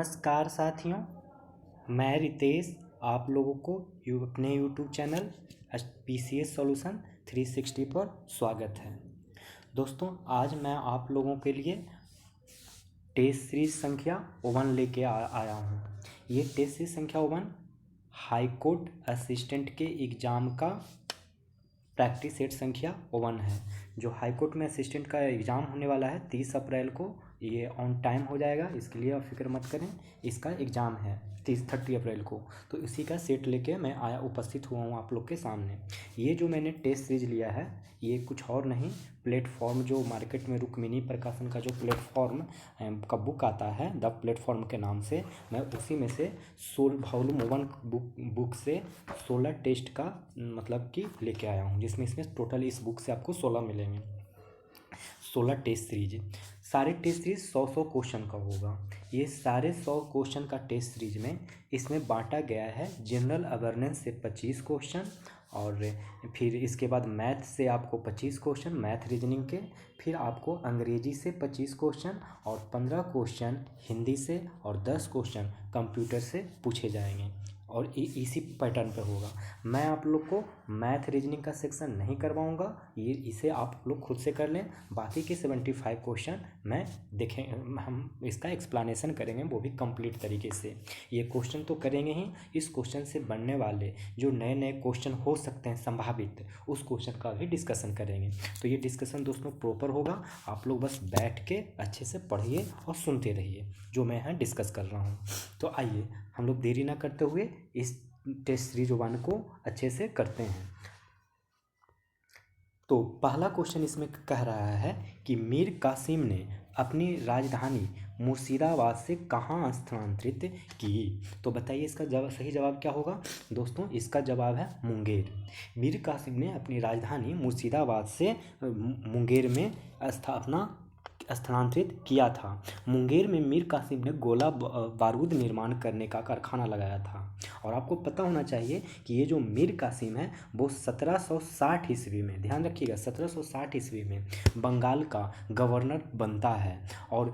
नमस्कार साथियों, मैं रितेश आप लोगों को अपने यूट्यूब चैनल PCS सॉल्यूशन 360 पर स्वागत है। दोस्तों, आज मैं आप लोगों के लिए टेस्ट सीरीज संख्या 1 लेके आया हूँ। ये टेस्ट सीरीज संख्या 1 हाई कोर्ट असिस्टेंट के एग्ज़ाम का प्रैक्टिस सेट संख्या 1 है। जो हाई कोर्ट में असिस्टेंट का एग्ज़ाम होने वाला है 30 अप्रैल को, ये ऑन टाइम हो जाएगा, इसके लिए आप फिक्र मत करें। इसका एग्ज़ाम है 30 अप्रैल को, तो इसी का सेट लेके मैं उपस्थित हुआ हूँ आप लोग के सामने। ये जो मैंने टेस्ट सीरीज लिया है ये कुछ और नहीं, प्लेटफॉर्म जो मार्केट में रुक्मिणी प्रकाशन का जो प्लेटफॉर्म का बुक आता है द प्लेटफॉर्म के नाम से, मैं उसी में से वॉल्यूम 1 बुक से 16 टेस्ट का मतलब कि लेके आया हूँ, जिसमें इसमें टोटल इस बुक से आपको 16 मिलेंगे। 16 टेस्ट सीरीज, सारे टेस्ट सीरीज 100 क्वेश्चन का होगा। ये सारे 100 क्वेश्चन का टेस्ट सीरीज में इसमें बांटा गया है जनरल अवेयरनेस से 25 क्वेश्चन, और फिर इसके बाद मैथ से आपको 25 क्वेश्चन मैथ रीजनिंग के, फिर आपको अंग्रेजी से 25 क्वेश्चन और 15 क्वेश्चन हिंदी से और 10 क्वेश्चन कंप्यूटर से पूछे जाएंगे, और इसी पैटर्न पे होगा। मैं आप लोग को मैथ रीजनिंग का सेक्शन नहीं करवाऊंगा, ये इसे आप लोग खुद से कर लें। बाकी के 75 क्वेश्चन मैं देखें, हम इसका एक्सप्लेनेशन करेंगे, वो भी कंप्लीट तरीके से। ये क्वेश्चन तो करेंगे ही, इस क्वेश्चन से बनने वाले जो नए नए क्वेश्चन हो सकते हैं संभावित, उस क्वेश्चन का भी डिस्कशन करेंगे। तो ये डिस्कशन दोस्तों प्रॉपर होगा, आप लोग बस बैठ के अच्छे से पढ़िए और सुनते रहिए जो मैं यहाँ डिस्कस कर रहा हूँ। तो आइए हम लोग देरी ना करते हुए इस टेस्ट सीरीज 1 को अच्छे से करते हैं। तो पहला क्वेश्चन इसमें कह रहा है कि मीर कासिम ने अपनी राजधानी मुर्शिदाबाद से कहाँ स्थानांतरित की। तो बताइए इसका सही जवाब क्या होगा दोस्तों। इसका जवाब है मुंगेर। मीर कासिम ने अपनी राजधानी मुर्शिदाबाद से मुंगेर में स्थानांतरित किया था। मुंगेर में मीर कासिम ने गोला बारूद निर्माण करने का कारखाना लगाया था। और आपको पता होना चाहिए कि ये जो मीर कासिम है वो 1760 ईस्वी में, ध्यान रखिएगा 1760 ईस्वी में बंगाल का गवर्नर बनता है। और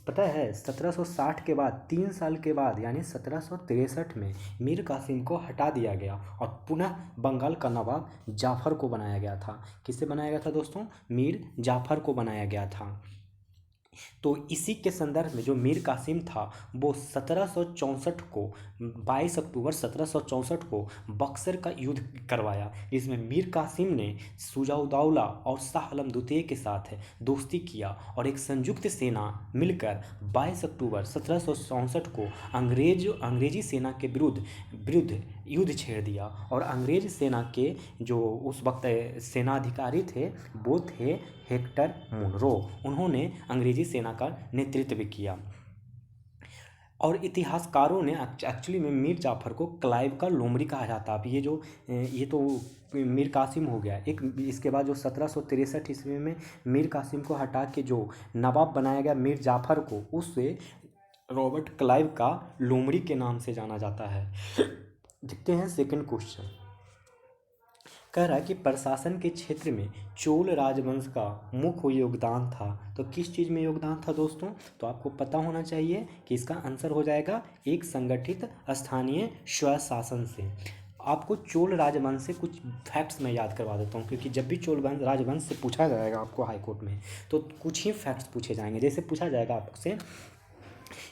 पता है 1760 के बाद 3 साल के बाद यानी 1763 में मीर कासिम को हटा दिया गया और पुनः बंगाल का नवाब जाफर को बनाया गया था। किससे बनाया गया था दोस्तों? मीर जाफर को बनाया गया था। तो इसी के संदर्भ में जो मीर कासिम था वो 1764 को 22 अक्टूबर 1764 को बक्सर का युद्ध करवाया, जिसमें मीर कासिम ने सुजाउद्दौला और शाह आलम द्वितीय के साथ दोस्ती किया और एक संयुक्त सेना मिलकर 22 अक्टूबर 1764 को अंग्रेजी सेना के विरुद्ध युद्ध छेड़ दिया। और अंग्रेज सेना के जो उस वक्त सेनाधिकारी थे वो थे हेक्टर मुनरो। उन्होंने अंग्रेजी सेना का नेतृत्व किया। और इतिहासकारों ने एक्चुअली में मीर जाफर को क्लाइव का लोमड़ी कहा जाता है। अब ये तो मीर कासिम हो गया एक। इसके बाद जो 1763 ईस्वी में मीर कासिम को हटा के जो नवाब बनाया गया मीर जाफर को, उससे रॉबर्ट क्लाइव का लोमड़ी के नाम से जाना जाता है। देखते हैं सेकंड क्वेश्चन। कह रहा है कि प्रशासन के क्षेत्र में चोल राजवंश का मुख्य योगदान था। तो किस चीज़ में योगदान था दोस्तों? तो आपको पता होना चाहिए कि इसका आंसर हो जाएगा एक संगठित स्थानीय स्वशासन से। आपको चोल राजवंश से कुछ फैक्ट्स मैं याद करवा देता हूँ, क्योंकि जब भी चोल राजवंश से पूछा जाएगा आपको हाई कोर्ट में तो कुछ ही फैक्ट्स पूछे जाएंगे। जैसे पूछा जाएगा आपसे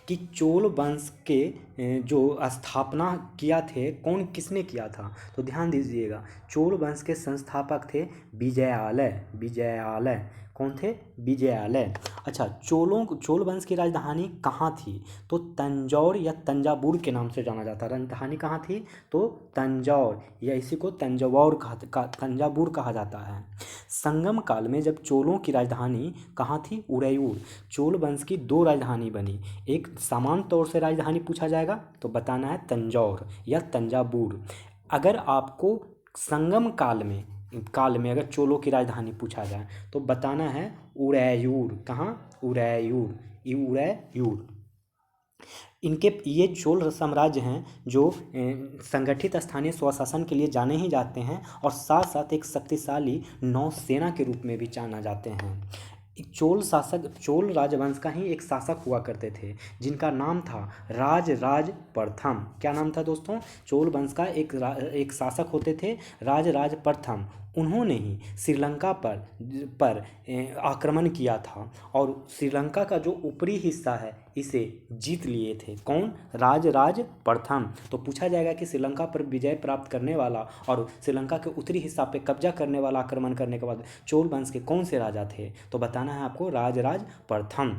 कि चोल वंश के जो स्थापना किया थे किसने किया था, तो ध्यान दीजिएगा चोल वंश के संस्थापक थे विजयालय। कौन थे? विजयालय। अच्छा, चोल वंश की राजधानी कहाँ थी? तो तंजौर या तंजावुर के नाम से जाना जाता है। राजधानी कहाँ थी? तो तंजौर, या इसी को तंजावुर कहा जाता है। संगम काल में जब चोलों की राजधानी कहाँ थी? उरैयूर। चोल वंश की 2 राजधानी बनी। एक समान तौर से राजधानी पूछा जाएगा तो बताना है तंजौर या तंजावुर। अगर आपको संगम काल में अगर चोलों की राजधानी पूछा जाए तो बताना है उरैयूर। कहाँ? उरैयूर। इनके ये चोल साम्राज्य हैं जो संगठित स्थानीय स्वशासन के लिए जाने ही जाते हैं और साथ साथ एक शक्तिशाली नौसेना के रूप में भी जाना जाते हैं। एक चोल राजवंश का ही एक शासक हुआ करते थे जिनका नाम था राज प्रथम। क्या नाम था दोस्तों? चोल वंश का एक शासक होते थे राज प्रथम। उन्होंने ही श्रीलंका आक्रमण किया था और श्रीलंका का जो ऊपरी हिस्सा है इसे जीत लिए थे। कौन? राज प्रथम। तो पूछा जाएगा कि श्रीलंका पर विजय प्राप्त करने वाला और श्रीलंका के उत्तरी हिस्सा पे कब्जा करने वाला, आक्रमण करने के बाद चोल वंश के कौन से राजा थे? तो बताना है आपको राज प्रथम।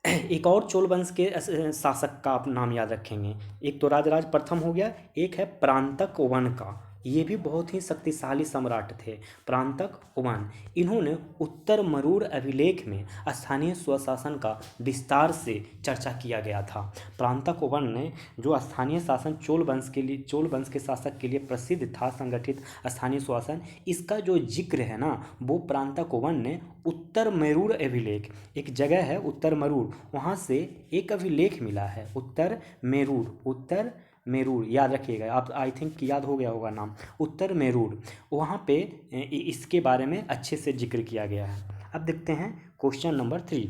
एक और चोल वंश के शासक का आप नाम याद रखेंगे। एक तो राज प्रथम हो गया, एक है प्रांतक वन का। ये भी बहुत ही शक्तिशाली सम्राट थे, प्रांतक वन। इन्होंने उत्तर मरूर अभिलेख में स्थानीय स्वशासन का विस्तार से चर्चा किया गया था। प्रांतक वन ने जो स्थानीय शासन चोल वंश के शासक के लिए प्रसिद्ध था, संगठित स्थानीय शासन, इसका जो जिक्र है ना, वो प्रांतक वन ने उत्तर मरूर अभिलेख, एक जगह है उत्तर मरूर, वहाँ से एक अभिलेख मिला है। उत्तर मेरूर याद रखिएगा आप, आई थिंक याद हो गया होगा नाम, उत्तर मेरूर। वहाँ पे इसके बारे में अच्छे से जिक्र किया गया है। अब देखते हैं क्वेश्चन नंबर 3।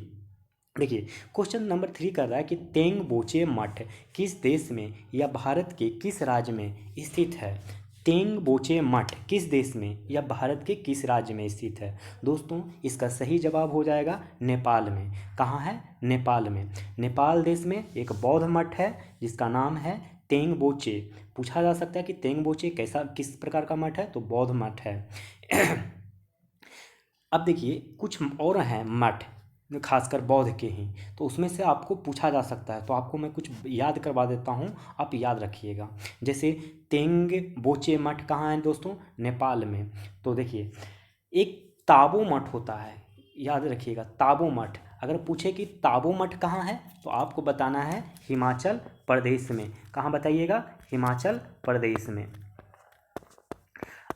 देखिए क्वेश्चन नंबर 3 कर रहा है कि तेंग बोचे मठ किस देश में या भारत के किस राज्य में स्थित है? तेंग बोचे मठ किस देश में या भारत के किस राज्य में स्थित है? दोस्तों इसका सही जवाब हो जाएगा नेपाल में। कहाँ है? नेपाल में। नेपाल देश में एक बौद्ध मठ है जिसका नाम है तेंग बोचे। पूछा जा सकता है कि तेंग बोचे किस प्रकार का मठ है? तो बौद्ध मठ है। अब देखिए कुछ और हैं मठ, खासकर बौद्ध के ही, तो उसमें से आपको पूछा जा सकता है, तो आपको मैं कुछ याद करवा देता हूँ, आप याद रखिएगा। जैसे तेंग बोचे मठ कहाँ है दोस्तों? नेपाल में। तो देखिए एक ताबो मठ होता है, याद रखिएगा ताबो मठ। अगर पूछे कि ताबो मठ कहाँ है तो आपको बताना है हिमाचल प्रदेश में। कहाँ बताइएगा? हिमाचल प्रदेश में।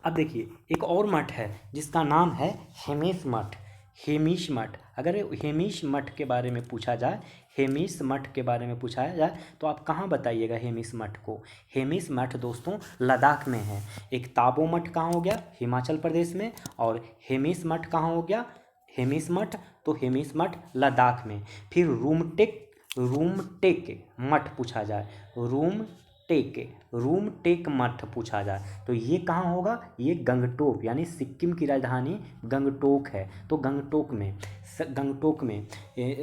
अब देखिए एक और मठ है जिसका नाम है हेमिश मठ। हेमिश मठ, अगर हेमिश मठ के बारे में पूछा जाए, हेमिश मठ के बारे में पूछा जाए तो आप कहाँ बताइएगा हेमिश मठ को? हेमिश मठ दोस्तों लद्दाख में है। एक ताबो मठ कहाँ हो गया? हिमाचल प्रदेश में। और हेमिश मठ कहाँ हो गया? हेमिश मठ, तो हेमिश मठ लद्दाख में। फिर रूमटेक मठ पूछा जाए, रूमटेक मठ पूछा जाए तो ये कहाँ होगा? ये गंगटोक, यानी सिक्किम की राजधानी गंगटोक है, तो गंगटोक में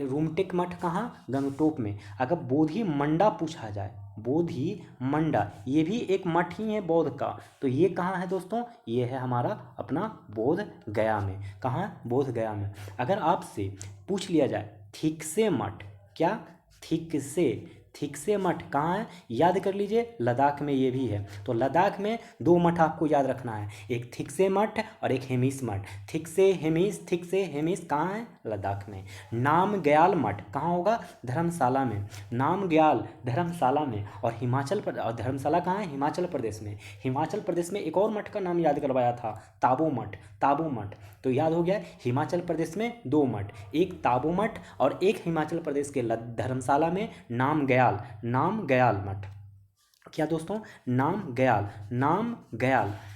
रूमटेक मठ कहाँ? गंगटोक में। अगर बोधि मंडा पूछा जाए, बोधि मंडा ये भी एक मठ ही है बौद्ध का, तो ये कहाँ है दोस्तों? ये है हमारा अपना बोध गया में। कहाँ? बोध गया में। अगर आपसे पूछ लिया जाए थिकसे मठ, क्या? थिकसे मठ कहाँ है? याद कर लीजिए, लद्दाख में ये भी है। तो लद्दाख में दो मठ आपको याद रखना है, एक थिकसे मठ और एक हेमिश मठ। थिकसे हेमिश कहाँ है? लद्दाख में। नामग्याल मठ कहाँ होगा? धर्मशाला में। नामग्याल धर्मशाला में। और धर्मशाला कहाँ है? हिमाचल प्रदेश में। हिमाचल प्रदेश में एक और मठ का नाम याद करवाया था, ताबो मठ। तो याद हो गया, हिमाचल प्रदेश में दो मठ, एक ताबो मठ और एक हिमाचल प्रदेश के धर्मशाला में नामग्याल मठ। क्या दोस्तों?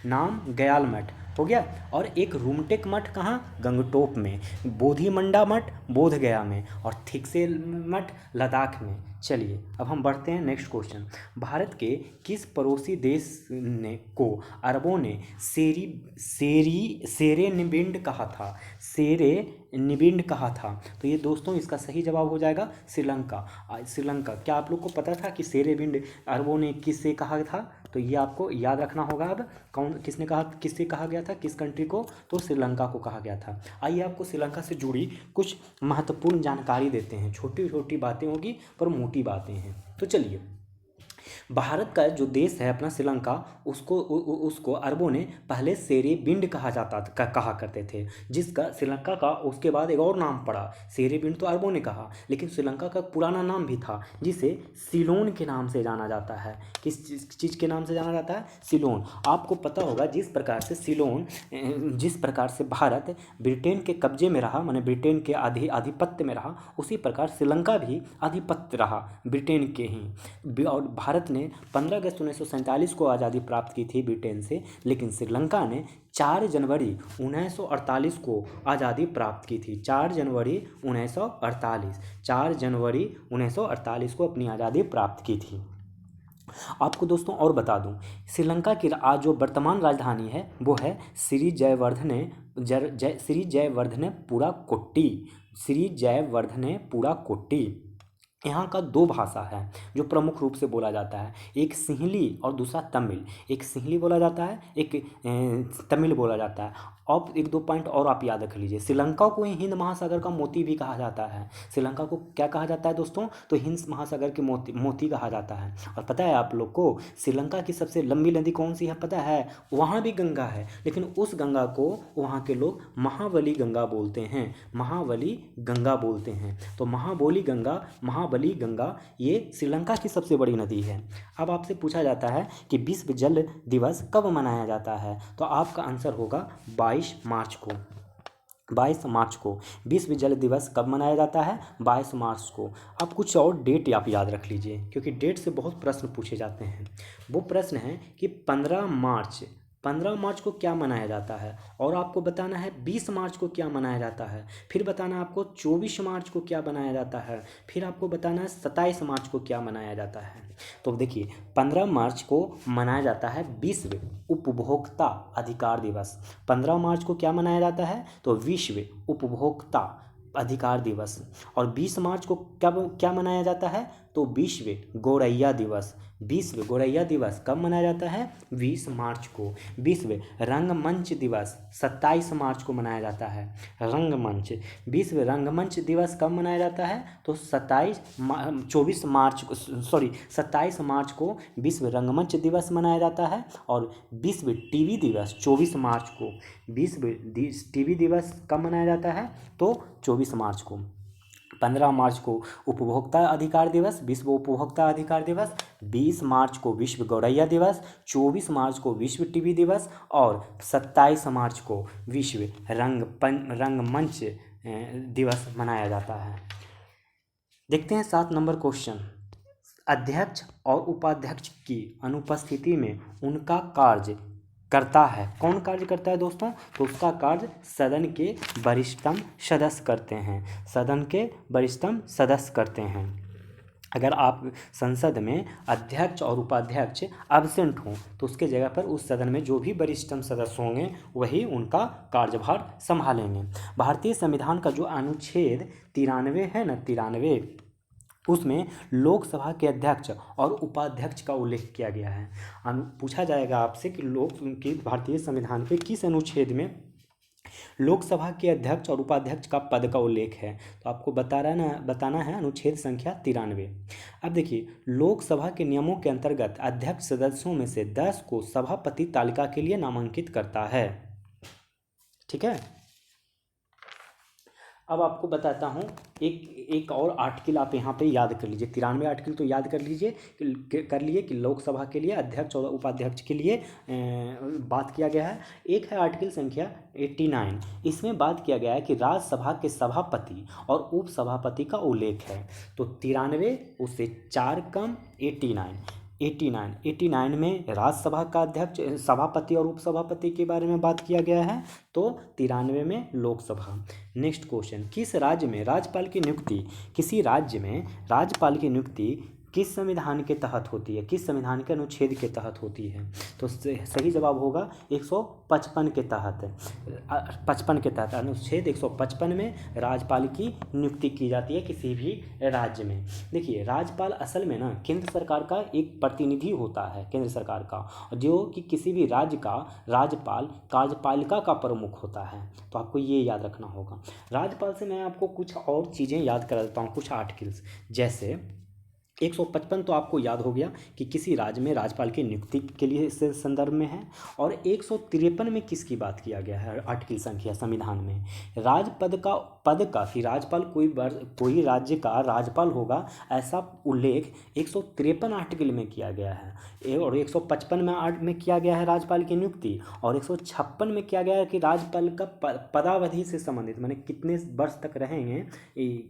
नामग्याल मठ हो गया। और एक रूमटेक मठ कहाँ? गंगटोक में। बोधि मंडा मठ बोध गया में और थिकसे मठ लद्दाख में। चलिए अब हम बढ़ते हैं नेक्स्ट क्वेश्चन। भारत के किस पड़ोसी देश को अरबों ने सेरेनिबिंड कहा था? सेरेनिबिंड कहा था। तो ये दोस्तों इसका सही जवाब हो जाएगा श्रीलंका। क्या आप लोग को पता था कि सेरेनिबिंड अरबों ने किससे कहा था? तो ये आपको याद रखना होगा। अब किससे कहा गया था, किस कंट्री को? तो श्रीलंका को कहा गया था। आइए आपको श्रीलंका से जुड़ी कुछ महत्वपूर्ण जानकारी देते हैं। छोटी छोटी बातें होगी पर मोटी बातें हैं। तो चलिए, भारत का जो देश है अपना श्रीलंका, उसको अरबों ने पहले सेरेबिंड कहा करते थे, जिसका श्रीलंका का उसके बाद एक और नाम पड़ा। सेरेबिंड तो अरबों ने कहा, लेकिन श्रीलंका का पुराना नाम भी था जिसे सिलोन के नाम से जाना जाता है। किस चीज़ के नाम से जाना जाता है? सिलोन। आपको पता होगा जिस प्रकार से भारत ब्रिटेन के कब्जे में रहा, माने ब्रिटेन के आधिपत्य में रहा, उसी प्रकार श्रीलंका भी आधिपत्य रहा ब्रिटेन के ही। और भारत भारत ने 15 अगस्त 1947 को आज़ादी प्राप्त की थी ब्रिटेन से, लेकिन श्रीलंका ने 4 जनवरी 1948 को आज़ादी प्राप्त की थी। 4 जनवरी 1948, 4 जनवरी 1948 को अपनी आज़ादी प्राप्त की थी। आपको दोस्तों और बता दूं, श्रीलंका की आज जो वर्तमान राजधानी है वो है श्री जयवर्धनेपुरा कोट्टी। श्री जयवर्धनेपुरा कोट्टी। यहाँ का 2 भाषा है जो प्रमुख रूप से बोला जाता है, एक सिंहली और दूसरा तमिल। एक सिंहली बोला जाता है, एक तमिल बोला जाता है। अब 1-2 पॉइंट और आप याद रख लीजिए। श्रीलंका को हिंद महासागर का मोती भी कहा जाता है। श्रीलंका को क्या कहा जाता है दोस्तों? तो हिंद महासागर के मोती कहा जाता है। और पता है आप लोग को श्रीलंका की सबसे लंबी नदी कौन सी है पता है? वहाँ भी गंगा है, लेकिन उस गंगा को वहाँ के लोग महाबली गंगा बोलते हैं। महाबली गंगा बोलते हैं। तो महाबली गंगा ये श्रीलंका की सबसे बड़ी नदी है। अब आपसे पूछा जाता है कि विश्व जल दिवस कब मनाया जाता है? तो आपका आंसर होगा 22 मार्च को। 22 मार्च को विश्व जल दिवस कब मनाया जाता है? 22 मार्च को। अब कुछ और डेट आप याद रख लीजिए, क्योंकि डेट से बहुत प्रश्न पूछे जाते हैं। वो प्रश्न है कि 15 मार्च को क्या मनाया जाता है, और आपको बताना है 20 मार्च को क्या मनाया जाता है, फिर बताना आपको 24 मार्च को क्या मनाया जाता है, फिर आपको बताना है 27 मार्च को क्या मनाया जाता है। तो देखिए 15 मार्च को मनाया जाता है विश्व उपभोक्ता अधिकार दिवस। 15 मार्च को क्या मनाया जाता है? तो विश्व उपभोक्ता अधिकार दिवस। और 20 मार्च को कब क्या मनाया जाता है? तो विश्व गौरैया दिवस। विश्व गौरैया दिवस कब मनाया जाता है? 20 मार्च को। विश्व रंगमंच दिवस 27 मार्च को मनाया जाता है। रंगमंच, विश्व रंगमंच दिवस कब मनाया जाता है? तो 27 मार्च को विश्व रंगमंच दिवस मनाया जाता है। और विश्व टीवी दिवस 24 मार्च को। विश्व टीवी दिवस कब मनाया जाता है? तो 24 मार्च को। 15 मार्च को उपभोक्ता अधिकार दिवस, विश्व उपभोक्ता अधिकार दिवस। 20 मार्च को विश्व गौरैया दिवस। 24 मार्च को विश्व टीवी दिवस। और 27 मार्च को विश्व रंगमंच दिवस मनाया जाता है। देखते हैं 7 नंबर क्वेश्चन। अध्यक्ष और उपाध्यक्ष की अनुपस्थिति में उनका कार्य करता है। कौन कार्य करता है दोस्तों? तो उसका कार्य सदन के वरिष्ठतम सदस्य करते हैं। सदन के वरिष्ठतम सदस्य करते हैं। अगर आप संसद में अध्यक्ष और उपाध्यक्ष एब्सेंट हों तो उसके जगह पर उस सदन में जो भी वरिष्ठतम सदस्य होंगे वही उनका कार्यभार संभालेंगे। भारतीय संविधान का जो अनुच्छेद 93 है ना, 93, उसमें लोकसभा के अध्यक्ष और उपाध्यक्ष का उल्लेख किया गया है। पूछा जाएगा आपसे कि भारतीय संविधान के किस अनुच्छेद में लोकसभा के अध्यक्ष और उपाध्यक्ष का पद का उल्लेख है? तो आपको बताना है अनुच्छेद संख्या 93। अब देखिए, लोकसभा के नियमों के अंतर्गत अध्यक्ष सदस्यों में से 10 को सभापति तालिका के लिए नामांकित करता है। ठीक है। अब आपको बताता हूँ एक और आर्टिकल आप यहाँ पे याद कर लीजिए। 93 आर्टिकल तो याद कर लिए कि लोकसभा के लिए अध्यक्ष और उपाध्यक्ष के लिए बात किया गया है। एक है आर्टिकल संख्या 89। इसमें बात किया गया है कि राज्यसभा के सभापति और उपसभापति का उल्लेख है। तो 93 उससे 4 कम 89 में राज्यसभा का अध्यक्ष, सभापति और उपसभापति के बारे में बात किया गया है। तो 93 में लोकसभा। नेक्स्ट क्वेश्चन, किसी राज्य में राज्यपाल की नियुक्ति किस संविधान के तहत होती है? किस संविधान के अनुच्छेद के तहत होती है? तो सही जवाब होगा 155 के तहत। 55 के तहत, अनुच्छेद 155 में राज्यपाल की नियुक्ति की जाती है किसी भी राज्य में। देखिए, राज्यपाल असल में ना केंद्र सरकार का एक प्रतिनिधि होता है, केंद्र सरकार का, जो कि किसी भी राज्य का राज्यपाल कार्यपालिका का प्रमुख होता है। तो आपको ये याद रखना होगा। राज्यपाल से मैं आपको कुछ और चीज़ें याद करा देता हूँ, कुछ आर्टिकल्स। जैसे 155 तो आपको याद हो गया कि किसी राज्य में राज्यपाल की नियुक्ति के लिए से संदर्भ में है। और 153 में किसकी बात किया गया है? आर्टिकल संख्या संविधान में पद का कि राज्यपाल कोई राज्य का राज्यपाल होगा, ऐसा उल्लेख 153 आर्टिकल में किया गया है। और 155 में किया गया है राज्यपाल की नियुक्ति। और 156 में किया गया है कि राज्यपाल का पदावधि से संबंधित, माने कितने वर्ष तक रहेंगे,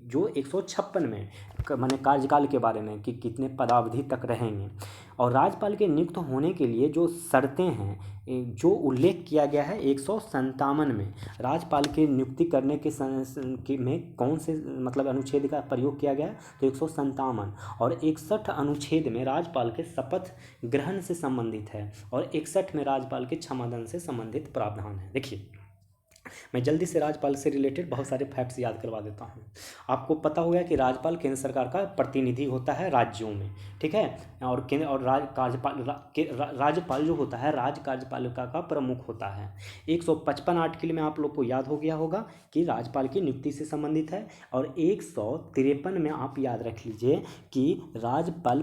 जो 156 में माने कार्यकाल के बारे में कि कितने पदावधि तक रहेंगे। और राज्यपाल के नियुक्त होने के लिए जो शर्तें हैं जो उल्लेख किया गया है 157 में, राज्यपाल की नियुक्ति करने के में कौन से मतलब अनुच्छेद का प्रयोग किया गया है, तो 157 और 61 अनुच्छेद में राज्यपाल के शपथ ग्रहण से संबंधित है और 61 में राज्यपाल के क्षमादान से संबंधित प्रावधान है। देखिए, मैं जल्दी से राज्यपाल से रिलेटेड बहुत सारे फैक्ट्स याद करवा देता हूँ। आपको पता होगा कि राज्यपाल केंद्र सरकार का प्रतिनिधि होता है राज्यों में, ठीक है, और केंद्र और राज्यपाल जो होता है राज्य कार्यपालिका का प्रमुख होता है। 155 आर्टिकल में आप लोग को याद हो गया होगा कि राज्यपाल की नियुक्ति से संबंधित है। और 153 में आप याद रख लीजिए कि राज्यपाल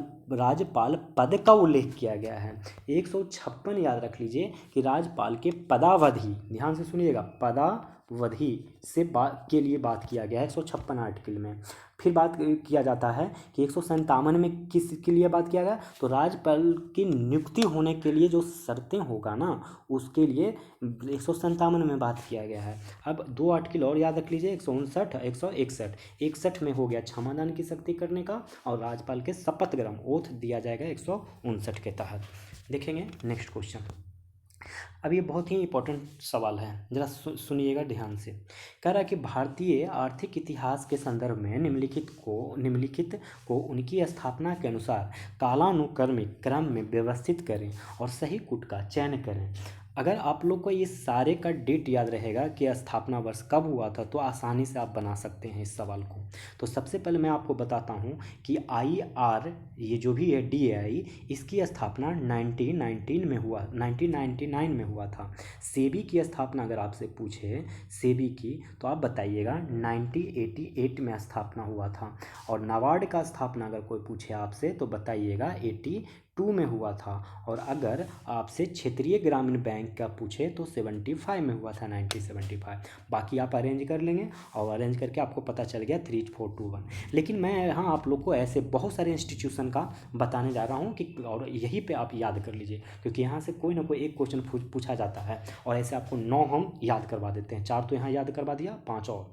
पद का उल्लेख किया गया है। 156 याद रख लीजिए कि राज्यपाल के पदावधि, ध्यान से सुनिएगा, पदावधि से के लिए बात किया गया है 156 आर्टिकल में। फिर बात किया जाता है कि 157 में किस के लिए बात किया गया, तो राज्यपाल की नियुक्ति होने के लिए जो शर्तें होगा ना उसके लिए 157 में बात किया गया है। अब 2 आर्टिकल और याद रख लीजिए, 159 161। 61 में हो गया क्षमादान की शक्ति करने का और राज्यपाल के शपथ ग्रहण ओथ दिया जाएगा 159 के तहत। देखेंगे नेक्स्ट क्वेश्चन। अब ये बहुत ही इंपॉर्टेंट सवाल है, जरा सुनिएगा ध्यान से। कह रहा है कि भारतीय आर्थिक इतिहास के संदर्भ में निम्नलिखित को उनकी स्थापना के अनुसार कालानुक्रमिक क्रम में व्यवस्थित करें और सही कूट का चयन करें। अगर आप लोग को ये सारे का डेट याद रहेगा कि स्थापना वर्ष कब हुआ था तो आसानी से आप बना सकते हैं इस सवाल को। तो सबसे पहले मैं आपको बताता हूँ कि IR ये जो भी है DAI इसकी स्थापना 1919 में हुआ, 1999 में हुआ था। सेबी की स्थापना अगर आपसे पूछे सेबी की तो आप बताइएगा 1988 में स्थापना हुआ था। और नाबार्ड का स्थापना अगर कोई पूछे आपसे तो बताइएगा 82 में हुआ था। और अगर आपसे क्षेत्रीय ग्रामीण बैंक का पूछे तो 75 में हुआ था, 1975। बाकी आप अरेंज कर लेंगे और अरेंज करके आपको पता चल गया 3421। लेकिन मैं यहाँ आप लोग को ऐसे बहुत सारे इंस्टीट्यूशन का बताने जा रहा हूँ कि और यहीं पे आप याद कर लीजिए, क्योंकि यहाँ से कोई ना कोई एक क्वेश्चन पूछा जाता है और ऐसे आपको 9 हम याद करवा देते हैं। 4 तो यहाँ याद करवा दिया, 5 और।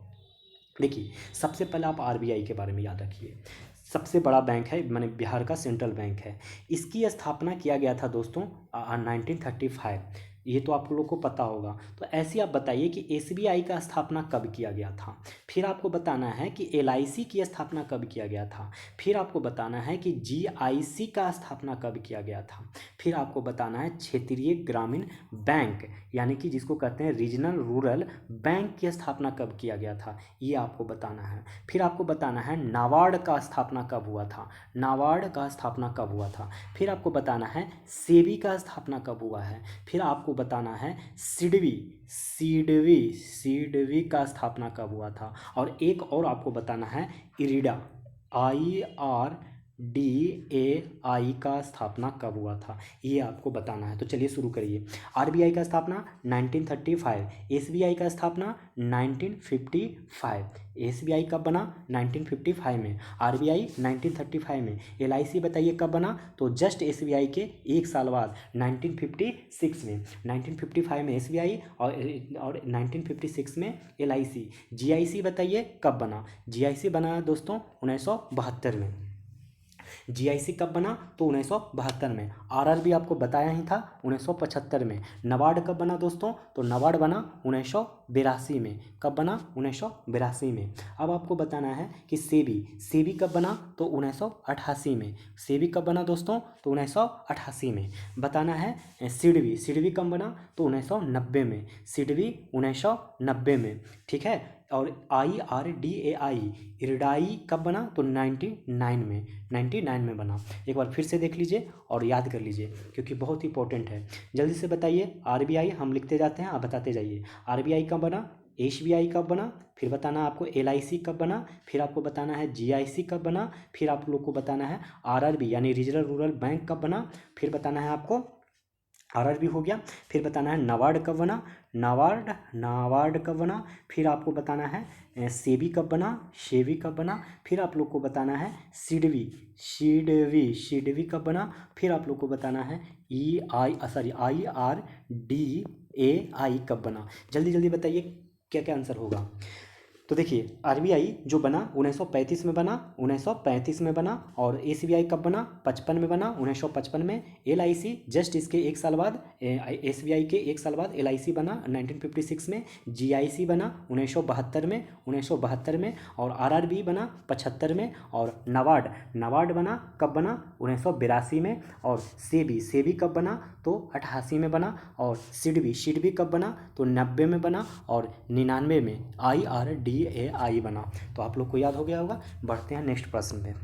देखिए, सबसे पहले आप RBI के बारे में याद रखिए। सबसे बड़ा बैंक है, माने बिहार का सेंट्रल बैंक है। इसकी स्थापना किया गया था दोस्तों 1935, ये तो आप लोग को पता होगा। तो ऐसे आप बताइए कि SBI का स्थापना कब किया गया था। फिर आपको बताना है कि LIC की स्थापना कब किया गया था। फिर आपको बताना है कि GIC का स्थापना कब किया गया था। फिर आपको बताना है क्षेत्रीय ग्रामीण बैंक यानी कि जिसको कहते हैं रीजनल रूरल बैंक की स्थापना कब किया गया था, ये आपको बताना है। फिर आपको बताना है नाबार्ड का स्थापना कब हुआ था, नाबार्ड का स्थापना कब हुआ था। फिर आपको बताना है सेबी का स्थापना कब हुआ है। फिर आपको बताना है सिडवी का स्थापना कब हुआ था। और एक और आपको बताना है इरिडा IRDAI का स्थापना कब हुआ था, ये आपको बताना है। तो चलिए शुरू करिए। RBI का स्थापना 1935, SBI का स्थापना 1955। SBI कब बना, 1955 में। RBI 1935 में। LIC बताइए कब बना, तो जस्ट SBI के एक साल बाद 1956 में। 1955 में SBI और 1956 में LIC। GIC बताइए कब बना, GIC बना दोस्तों 1972 में। GIC कब बना, तो 1972 में। RRB आपको बताया ही था 1975 में। नाबार्ड कब बना दोस्तों, तो नाबार्ड बना 1982 में। कब बना, 1982 में। अब आपको बताना है कि सेबी कब बना, तो 1988 में। सेबी कब बना दोस्तों, तो 1988 में। बताना है सिडवी कब बना, तो 1990 में। सिडवी 1990 में, ठीक है। और IRDAI इरडाई कब बना, तो 99 में बना। एक बार फिर से देख लीजिए और याद कर लीजिए क्योंकि बहुत इंपॉर्टेंट है। जल्दी से बताइए। RBI हम लिखते जाते हैं, आप बताते जाइए। RBI कब बना, SBI कब बना, फिर बताना आपको LIC कब बना, फिर आपको बताना है GIC कब बना, फिर आप लोग को बताना है RRB यानी रीजनल रूरल बैंक कब बना, फिर बताना है आपको RRB हो गया। फिर बताना है नाबार्ड कब बना, नाबार्ड कब बना। फिर आपको बताना है सेबी कब बना। फिर आप लोग को बताना है सिडवी कब बना। फिर आप लोग को बताना है IRDAI कब बना। जल्दी जल्दी बताइए क्या क्या आंसर होगा। तो देखिए आरबीआई जो बना 1935 में बना, 1935 में बना। और एसबीआई कब बना? 55 में बना, 1955 में। एलआईसी जस्ट इसके एक साल बाद, एसबीआई के एक साल बाद एलआईसी बना 1956 में। जीआईसी बना 1972 में, 1972 में। और आरआरबी बना 75 में। और नाबार्ड, नाबार्ड बना कब बना? 1982 में। और सेबी, सेबी कब बना? तो 88 में बना। और सिडबी, सिडबी कब बना? तो 90 में बना। और 99 में IRDAI बना। तो आप लोग को याद हो गया होगा। बढ़ते हैं नेक्स्ट प्रश्न में,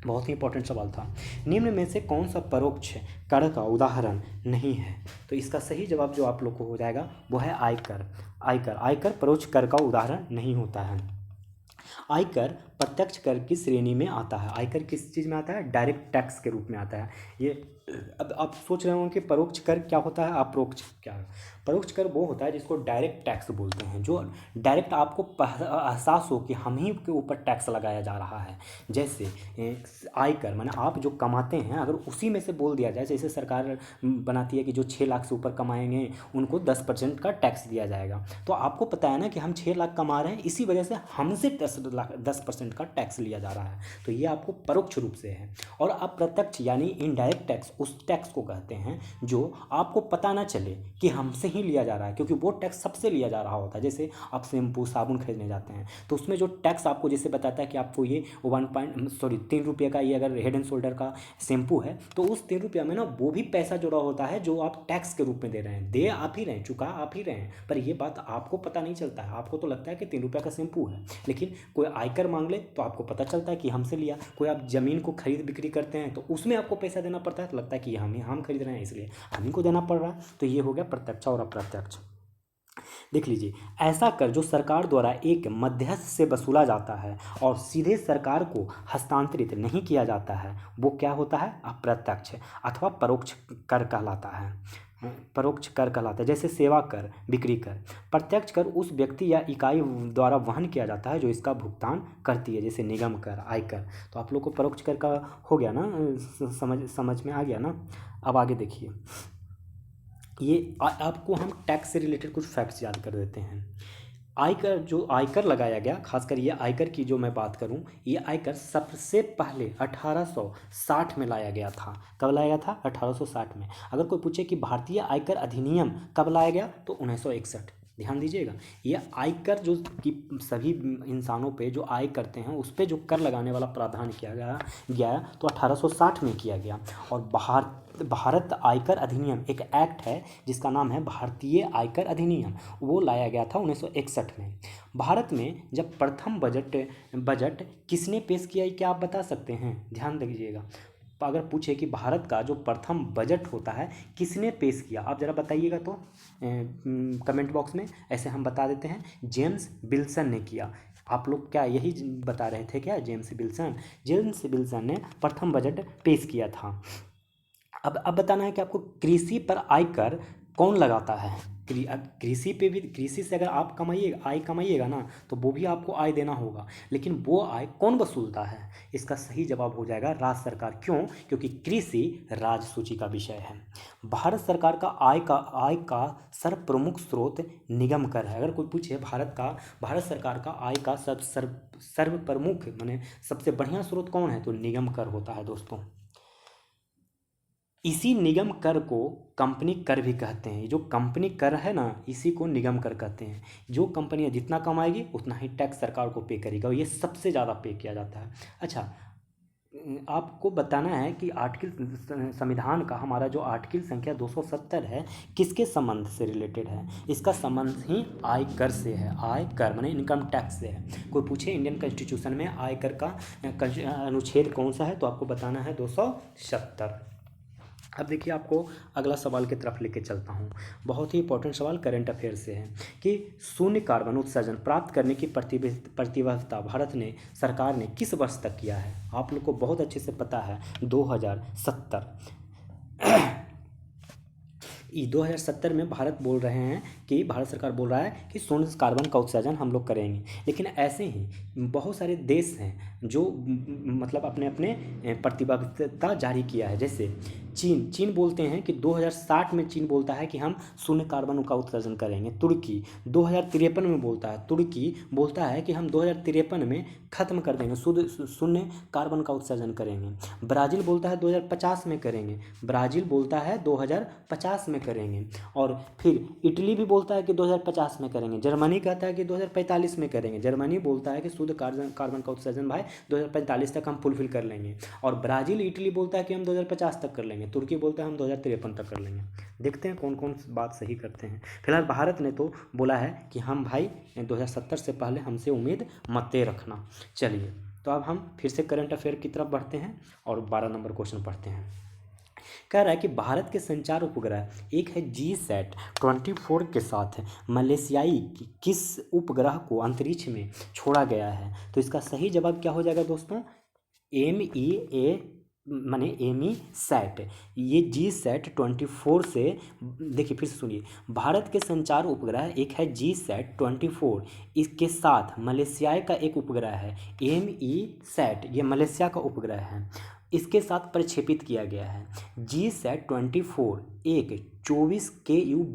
बहुत ही इंपॉर्टेंट सवाल था। निम्न में से कौन सा परोक्ष कर का उदाहरण नहीं है? तो इसका सही जवाब जो आप लोग को हो जाएगा वो है आयकर। आयकर, आयकर परोक्ष कर का उदाहरण नहीं होता है। आयकर प्रत्यक्ष कर की श्रेणी में आता है। आयकर किस चीज़ में आता है? डायरेक्ट टैक्स के रूप में आता है ये। अब आप सोच रहे होंगे कि परोक्ष कर क्या होता है, अप्रोक्ष क्या है? परोक्ष कर वो होता है जिसको डायरेक्ट टैक्स बोलते हैं, जो डायरेक्ट आपको एहसास हो कि हम ही के ऊपर टैक्स लगाया जा रहा है। जैसे आयकर माने आप जो कमाते हैं, अगर उसी में से बोल दिया जाए, जैसे सरकार बनाती है कि जो 6 लाख से ऊपर कमाएंगे उनको 10% का टैक्स दिया जाएगा। तो आपको पता है ना कि हम 6 लाख कमा रहे हैं, इसी वजह से हमसे 10% का टैक्स लिया जा रहा है। तो ये आपको परोक्ष रूप से है। और अप्रत्यक्ष यानी इनडायरेक्ट टैक्स, उस टैक्स को कहते हैं जो आपको पता ना चले कि हमसे ही लिया जा रहा है, क्योंकि वो टैक्स सबसे लिया जा रहा होता है। जैसे आप शैम्पू साबुन खरीदने जाते हैं तो उसमें जो टैक्स आपको जैसे बताता है कि आपको ये 3 रुपये का, ये अगर हेड एंड शोल्डर का शैम्पू है तो उस 3 रुपये में ना वो भी पैसा जुड़ा होता है जो आप टैक्स के रूप में दे रहे हैं। दे आप ही रहे हैं, चुका आप ही रहे हैं, पर ये बात आपको पता नहीं चलता है। आपको तो लगता है कि 3 रुपये का शैम्पू है, लेकिन कोई आयकर मांग ले तो आपको पता चलता है कि हमसे लिया। कोई आप ज़मीन को खरीद बिक्री करते हैं तो उसमें आपको पैसा देना पड़ता है, तो लगता है कि हम खरीद रहे हैं इसलिए हम ही को देना पड़ रहा है। तो ये हो गया प्रत्यक्ष और अप्रत्यक्ष। देख लीजिए, ऐसा कर जो सरकार द्वारा एक मध्यस्थ से वसूला जाता है और सीधे सरकार को हस्तांतरित नहीं किया जाता है वो क्या होता है? अप्रत्यक्ष अथवा परोक्ष कर कहलाता है। परोक्ष कर कहलाता है। जैसे सेवा कर, बिक्री कर। प्रत्यक्ष कर उस व्यक्ति या इकाई द्वारा वहन किया जाता है जो इसका भुगतान करती है, जैसे निगम कर, आयकर। तो आप लोग को परोक्ष कर का हो गया ना, समझ में आ गया ना। अब आगे देखिए, ये आपको हम टैक्स से रिलेटेड कुछ फैक्ट्स याद कर देते हैं। आयकर, जो आयकर लगाया गया, खासकर ये आयकर की जो मैं बात करूं, ये आयकर सबसे पहले 1860 में लाया गया था। कब लाया गया था? 1860 में। अगर कोई पूछे कि भारतीय आयकर अधिनियम कब लाया गया, तो 1961। ध्यान दीजिएगा, ये आयकर जो कि सभी इंसानों पे जो आय करते हैं उस पे जो कर लगाने वाला प्रावधान किया गया तो 1860 में किया गया। और भारत आयकर अधिनियम एक एक्ट है जिसका नाम है भारतीय आयकर अधिनियम, वो लाया गया था 1961 में। भारत में जब प्रथम बजट किसने पेश किया, क्या आप बता सकते हैं? ध्यान दीजिएगा, अगर पूछे कि भारत का जो प्रथम बजट होता है किसने पेश किया, आप ज़रा बताइएगा तो कमेंट बॉक्स में। ऐसे हम बता देते हैं, जेम्स विल्सन ने किया। आप लोग क्या यही बता रहे थे क्या? जेम्स विल्सन ने प्रथम बजट पेश किया था। अब बताना है कि आपको कृषि पर आयकर कौन लगाता है। कृषि पे भी, कृषि से अगर आप आय कमाइएगा ना तो वो भी आपको आय देना होगा, लेकिन वो आय कौन वसूलता है? इसका सही जवाब हो जाएगा राज्य सरकार। क्यों? क्योंकि कृषि राजसूची का विषय है। भारत सरकार का आय का सर्वप्रमुख स्रोत निगम कर है। अगर कोई पूछे भारत सरकार का आय का सर्वप्रमुख माने सबसे बढ़िया स्रोत कौन है, तो निगम कर होता है दोस्तों। इसी निगम कर को कंपनी कर भी कहते हैं। जो कंपनी कर है ना, इसी को निगम कर कहते हैं। जो कंपनियां जितना कमाएगी उतना ही टैक्स सरकार को पे करेगा, और ये सबसे ज़्यादा पे किया जाता है। अच्छा, आपको बताना है कि आर्टिकल संविधान का हमारा जो आर्टिकल संख्या 270 है किसके संबंध से रिलेटेड है? इसका संबंध ही आयकर से है। आयकर माने इनकम टैक्स से है। कोई पूछे इंडियन कॉन्स्टिट्यूशन में आयकर का अनुच्छेद कौन सा है, तो आपको बताना है 270। अब देखिए, आपको अगला सवाल की तरफ लेके चलता हूँ। बहुत ही इंपॉर्टेंट सवाल करंट अफेयर से है कि शून्य कार्बन उत्सर्जन प्राप्त करने की प्रतिबद्धता भारत ने, सरकार ने किस वर्ष तक किया है? आप लोग को बहुत अच्छे से पता है, 2070। 2070 में भारत सरकार बोल रहा है कि शून्य कार्बन का उत्सर्जन हम लोग करेंगे। लेकिन ऐसे ही बहुत सारे देश हैं जो मतलब अपने अपने प्रतिबद्धता जारी किया है। जैसे चीन बोलते हैं कि 2060 में चीन बोलता है कि हम शून्य कार्बन का उत्सर्जन करेंगे। तुर्की 2053 में बोलता है, तुर्की बोलता है कि हम 2053 में खत्म कर देंगे, शुद्ध शून्य कार्बन का उत्सर्जन करेंगे। ब्राज़ील बोलता है 2050 में करेंगे, ब्राज़ील बोलता है 2050 में करेंगे। और फिर इटली भी बोलता है कि 2050 में करेंगे। जर्मनी कहता है कि 2045 में करेंगे। जर्मनी बोलता है कि शुद्ध कार्बन का उत्सर्जन भाई 2045 तक हम फुलफिल कर लेंगे। और ब्राज़ील इटली बोलता है कि हम 2050 तक कर लेंगे। तुर्की बोलता है हम 2053 तक कर लेंगे। देखते हैं कौन कौन बात सही करते हैं। फिलहाल भारत ने तो बोला है कि हम भाई 2070 से पहले हमसे उम्मीद मत रखना। चलिए, तो अब हम फिर से करंट अफेयर की तरफ बढ़ते हैं और 12 नंबर क्वेश्चन पढ़ते हैं। कह रहा है कि भारत के संचार उपग्रह एक है GSAT-24 के साथ मलेशियाई किस उपग्रह को अंतरिक्ष में छोड़ा गया है? तो इसका सही जवाब क्या हो जाएगा दोस्तों? MEA माने EMI-SAT। ये GSAT-24 से, देखिए फिर से सुनिए, भारत के संचार उपग्रह एक है GSAT-24, इसके साथ मलेशिया का एक उपग्रह है MESAT, ये मलेशिया का उपग्रह है, इसके साथ प्रक्षेपित किया गया है। GSAT-24 एक 24 KU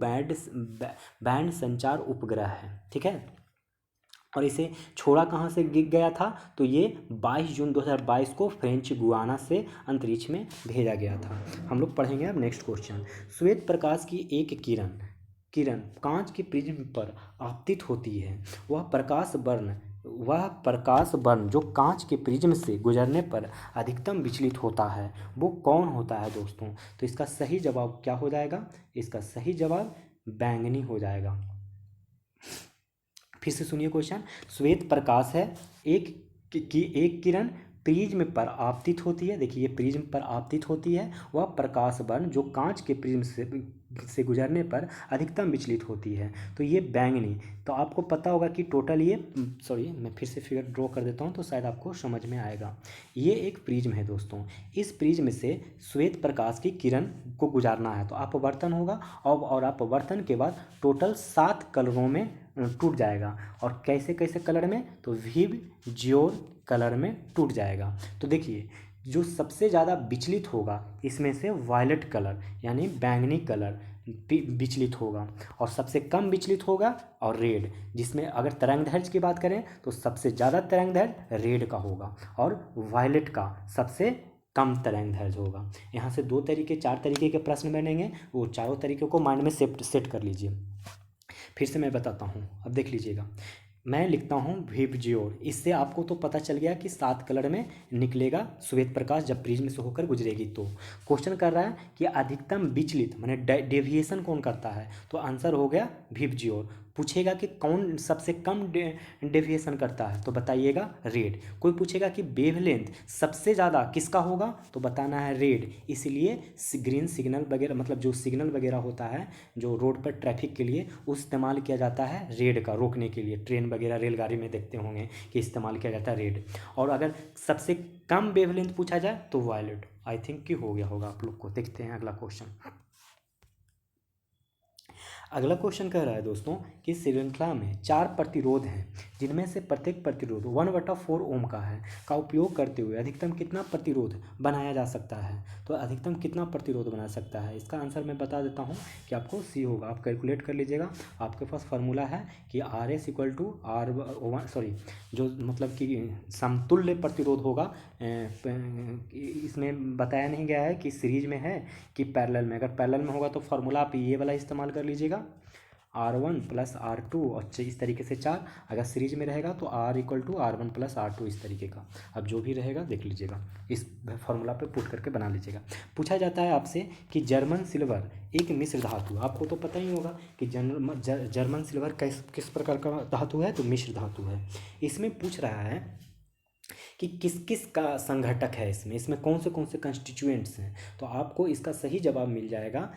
बैंड संचार उपग्रह है, ठीक है। और इसे छोड़ा कहाँ से गया था? तो ये 22 जून 2022 को फ्रेंच गुयाना से अंतरिक्ष में भेजा गया था। हम लोग पढ़ेंगे अब नेक्स्ट क्वेश्चन। श्वेत प्रकाश की एक किरण कांच के प्रिज्म पर आपतित होती है। वह प्रकाश वर्ण जो कांच के प्रिज्म से गुजरने पर अधिकतम विचलित होता है, वो कौन होता है दोस्तों? तो इसका सही जवाब क्या हो जाएगा? इसका सही जवाब बैंगनी हो जाएगा। फिर से सुनिए क्वेश्चन। श्वेत प्रकाश है, एक किरण प्रिज्म पर आपतित होती है। देखिए, ये प्रिज्म पर आपतित होती है। वह प्रकाश वर्ण जो कांच के प्रिज्म से गुजरने पर अधिकतम विचलित होती है, तो ये बैंगनी। तो आपको पता होगा कि टोटल ये, सॉरी मैं फिर से फिगर ड्रॉ कर देता हूँ तो शायद आपको समझ में आएगा। ये एक प्रिज्म है दोस्तों, इस प्रिज्म से श्वेत प्रकाश की किरण को गुजारना है तो अपवर्तन होगा, और अपवर्तन के बाद टोटल 7 कलरों में टूट जाएगा। और कैसे कैसे कलर में? तो विव ज्योर कलर में टूट जाएगा। तो देखिए, जो सबसे ज़्यादा विचलित होगा इसमें से वायलेट कलर यानी बैंगनी कलर विचलित होगा, और सबसे कम विचलित होगा और रेड, जिसमें अगर तरंगदैर्घ्य की बात करें तो सबसे ज़्यादा तरंगदैर्घ्य रेड का होगा और वायलेट का सबसे कम तरंगदैर्घ्य होगा। यहाँ से 2 तरीके 4 तरीके के प्रश्न बनेंगे, वो चारों तरीके को माइंड में सेट कर लीजिए। फिर से मैं बताता हूँ, अब देख लीजिएगा। मैं लिखता हूँ विबज्योर, इससे आपको तो पता चल गया कि 7 कलर में निकलेगा श्वेत प्रकाश जब प्रिज्म से होकर गुजरेगी। तो क्वेश्चन कर रहा है कि अधिकतम विचलित माने डेविएशन कौन करता है? तो आंसर हो गया विबज्योर। पूछेगा कि कौन सबसे कम डेविएशन करता है? तो बताइएगा रेड। कोई पूछेगा कि वेवलेंथ सबसे ज़्यादा किसका होगा? तो बताना है रेड। इसलिए ग्रीन सिग्नल वगैरह, मतलब जो सिग्नल वगैरह होता है जो रोड पर ट्रैफिक के लिए, उस इस्तेमाल किया जाता है रेड का, रोकने के लिए। ट्रेन वगैरह रेलगाड़ी में देखते होंगे कि इस्तेमाल किया जाता है रेड। और अगर सबसे कम वेवलेंथ पूछा जाए तो वायलेट। आई थिंक कि हो गया होगा आप लोग को। देखते हैं अगला क्वेश्चन। अगला क्वेश्चन कह रहा है दोस्तों कि श्रृंखला में 4 प्रतिरोध हैं, जिनमें से प्रत्येक प्रतिरोध 1/4 ओम का है, का उपयोग करते हुए अधिकतम कितना प्रतिरोध बनाया जा सकता है? तो अधिकतम कितना प्रतिरोध बना सकता है? इसका आंसर मैं बता देता हूँ कि आपको सी होगा। आप कैलकुलेट कर लीजिएगा। आपके पास फार्मूला है कि RS = R, सॉरी, जो मतलब कि समतुल्य प्रतिरोध होगा। इसमें बताया नहीं गया है कि सीरीज में है कि पैरेलल में। अगर पैरेलल में होगा तो फार्मूला आप ये वाला इस्तेमाल कर लीजिएगा, R1 + R2, और इस तरीके से 4। अगर सीरीज में रहेगा तो R = R1 + R2, इस तरीके का। अब जो भी रहेगा देख लीजिएगा, इस फार्मूला पे पुट करके बना लीजिएगा। पूछा जाता है आपसे कि जर्मन सिल्वर एक मिश्र धातु, आपको तो पता ही होगा कि जर्मन सिल्वर किस प्रकार का धातु है? तो मिश्र धातु है। इसमें पूछ रहा है कि किस किस का संघटक है, इसमें कौन से कंस्टिट्यूएंट्स हैं? तो आपको इसका सही जवाब मिल जाएगा,